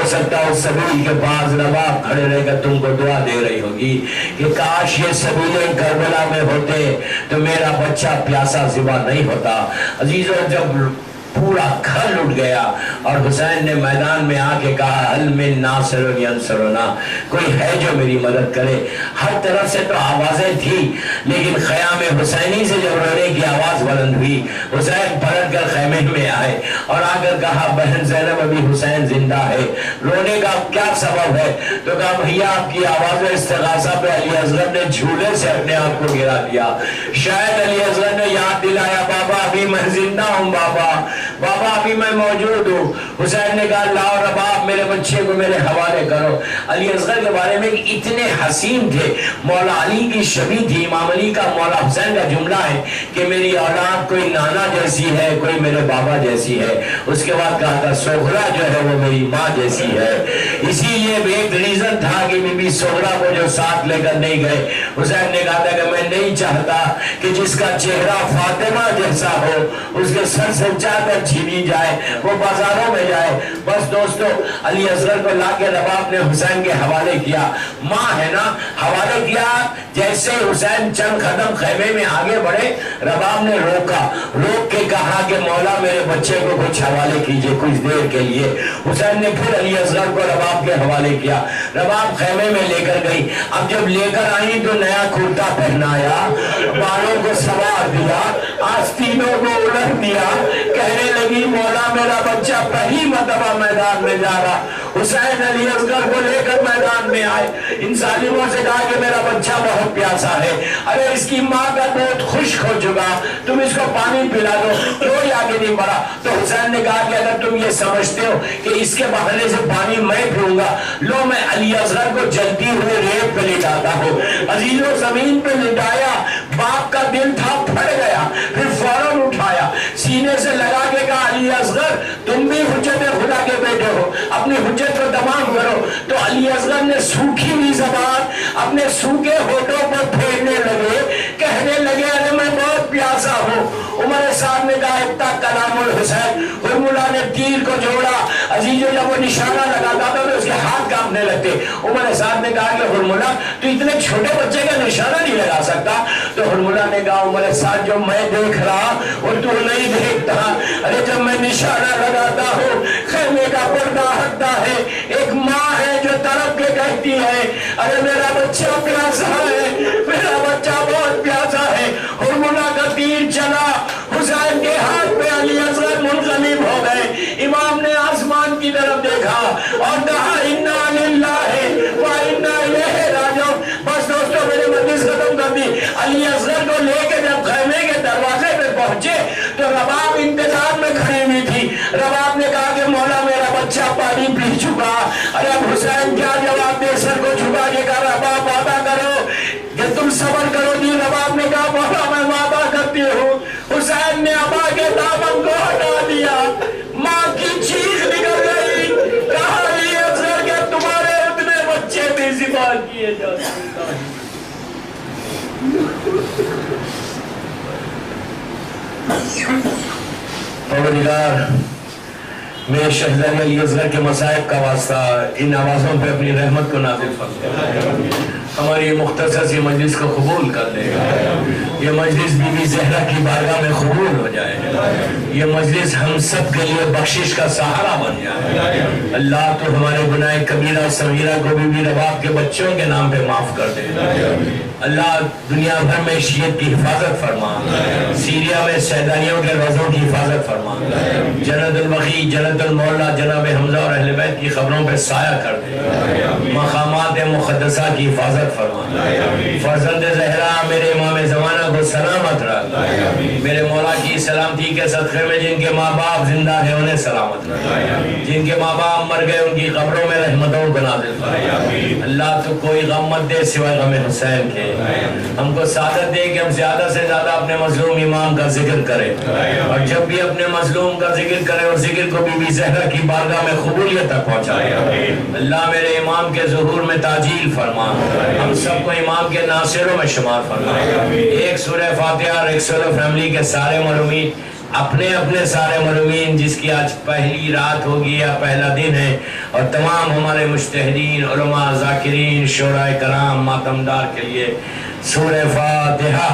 سکتا ہے اس سبیل کے پاس رباب کھڑے رہ کر تم کو دعا دے رہی ہوگی کہ کاش یہ سبیلیں کربلا میں ہوتے تو میرا بچہ پیاسا ذبح نہیں ہوتا. عزیزو, جب پورا گھر لٹ گیا اور حسین نے میدان میں آ کے کہا حل من ناصر ینصرنا, کوئی ہے جو میری مدد کرے. ہر طرف سے تو آوازیں تھی, لیکن خیام حسینی سے جب رونے کی آواز بلند ہوئی, حسین پلٹ کر خیمے میں آئے اور آ کر کہا بہن زینب ابھی حسین زندہ ہے, رونے کا کیا سبب ہے؟ تو کہا بھیا آپ کی آواز استغاثہ پہ علی اصغر نے جھولے سے اپنے آپ کو گرا دیا. شاید علی اصغر نے یاد دلایا بابا ابھی میں زندہ ہوں, بابا ابھی میں موجود ہوں. حسین نے کہا لاؤ رباب میرے بچے کو میرے حوالے کرو. علی اصغر کے بارے میں اتنے حسین تھے, مولا علی کی شبیہ تھی. امام علی کا مولا حسین کا جملہ ہے کہ میری اولاد کوئی نانا جیسی ہے, کوئی میرے بابا جیسی ہے. اس کے بعد کہا تھا سغرا جو ہے وہ میری ماں جیسی ہے. اسی لیے ایک ریزن تھا کہ بی بی سغرا کو جو ساتھ لے کر نہیں گئے. حسین نے کہا تھا کہ میں نہیں چاہتا کہ جس کا چہرہ فاطمہ جیسا ہو اس کے سر سے چادر چھینی جائے, وہ بازاروں میں جائے. بس دوستو, علی اصغر کو لا کے رباب نے حسین کے حوالے کیا. ماں ہے نا, حوالے کیا. جیسے حسین چند قدم خیمے میں آگے بڑھے, رباب نے روک کے کہا کہ مولا میرے بچے کو کچھ حوالے کیجئے کچھ دیر کے لیے. حسین نے پھر علی اصغر کو رباب کے حوالے کیا. رباب خیمے میں لے کر گئی. اب جب لے کر آئی تو نیا کرتا پہنایا, بالوں کو سوار دیا, آستینوں کو الٹ دیا. کہنے لگی مولا میرا بچہ پہلی مرتبہ میدان میں جا رہا. حسین علی اصغر کو لے کر میدان میں آئے. ان ظالموں سے کہا کہ میرا بچہ بہت پیاسا ہے, ارے اس کی ماں کا دودھ خشک ہو چکا, تم اس کو پانی پلا دو. کوئی آگے نہیں بڑھا. تو حسین نے کہا کہ اگر تم یہ سمجھتے ہو کہ اس کے بہانے سے پانی میں پیوں گا, لو میں علی اصغر کو جلتی ہوئے ریت پہ لٹاتا ہوں. عزیزوں, زمین پہ لٹایا. باپ کا دل تھا, پھٹ گیا. پھر فوراً اٹھایا, سینے سے لگا کے کہا علی اصغر تم بھی حجت خدا کے بیٹے ہو, اپنی حجت کو تمام کرو. تو علی اصغر نے سوکھی ہوئی زبان اپنے سوکھے ہونٹوں پر پھیرنے لگے, کہنے لگے ارے میں بہت پیاسا ہوں. عمر صاحب نے کہا اتنا کلام الحسین. ہرملا نے تیر کو جوڑا. عزیزو, جب وہ نشانہ لگاتا تھا تو اس کے ہاتھ کانپنے لگتے. عمر صاحب نے کہا کہ ہرملا تو اتنے چھوٹے بچے کا نشانہ نہیں لگا سکتا. تو ہرملا نے کہا عمر صاحب جو میں دیکھ رہا اور تو نہیں دیکھتا, ارے جب میں نشانہ لگاتا ہوں خیمے کا پردہ ہٹتا ہے, ایک ماں ہے جو تڑپ کے کہتی ہے ارے میرا بچہ پیاسا ہے, میرا بچہ بہت پیاسا ہے. ہرملا کا تیر چلا, حسین کے ہاتھ پہ علی اصغر منقلب ہو گئے. امام نے آسمان کی طرف دیکھا اور کہا انا للہ و انا الیہ راجعون. بس دوستو, میں نے مجلس ختم کر دی. علی اصغر کو لے کے جب خیمے کے دروازے پہ پہنچے تو رباب انتظار میں کھڑی ہوئی تھی. رباب نے کہا کہ مولا میرا بچہ پانی پی چکا. ارے اب حسین کیا جواب دے, سر کو جھکا کے کہا رباب وعدہ کرو کہ تم صبر کرو گی. رباب نے کہا مولا میں وعدہ کرتی ہوں. حسین نے ابا کے دامن کو ہٹا دیا. ماں کی چیخ نکل گئی. کہا علی اصغر کہ تمہارے اتنے بچے بھی ذبح کیے جا سکتا ہے. پروردگار میرے شہزادے علی اصغر کے مصائب کا واسطہ ان آوازوں پہ اپنی رحمت کو نازل فرما. ہماری یہ مختصر سی مجلس کو قبول کر لے. یہ مجلس بی بی زہرا کی بارگاہ میں قبول ہو جائے. یہ مجلس ہم سب کے لیے بخشش کا سہارا بن جائے. اللہ تو ہمارے گناہ کبیرہ صغیرہ کو بھی رباب کے بچوں کے نام پہ معاف کر دے. اللہ دنیا بھر میں شیعت کی حفاظت فرما, سیریا میں سیدانیوں کے روزوں کی حفاظت فرما, جنت البقیع جنت المولا جناب حمزہ اور اہل بیت کی خبروں پہ سایہ کر دے, مقامات مقدسہ کی حفاظت فرما, فرزند زہرا میرے امام زمانہ کو سلامت رکھ, میرے مولا کی سلامتی کے صدقے میں جن کے ماں باپ زندہ ہیں انہیں سلامت رکھ, جن کے ماں باپ مر گئے ان کی قبروں میں رحمتوں کو نازل فرما. اللہ تو کوئی غم مت دے سوائے غم حسین کے, ہم کو سعادت دے کہ ہم زیادہ سے زیادہ اپنے مظلوم امام کا ذکر کریں, اور جب بھی اپنے مظلوم کا ذکر کریں اور ذکر کو بی بی زہرا کی بارگاہ میں قبولیت تک پہنچائے. اللہ میرے امام کے ظہور میں تاجیل فرما, ہم سب کو امام کے ناصروں میں شمار فرما. ایک سورہ فاتحہ اور ایک سورہ فیملی کے سارے مرحومین, اپنے اپنے سارے مرحومین جس کی آج پہلی رات ہوگی یا پہلا دن ہے, اور تمام ہمارے مجتہدین علماء ذاکرین شعراء کرام ماتمدار کے لیے سورہ فاتحہ.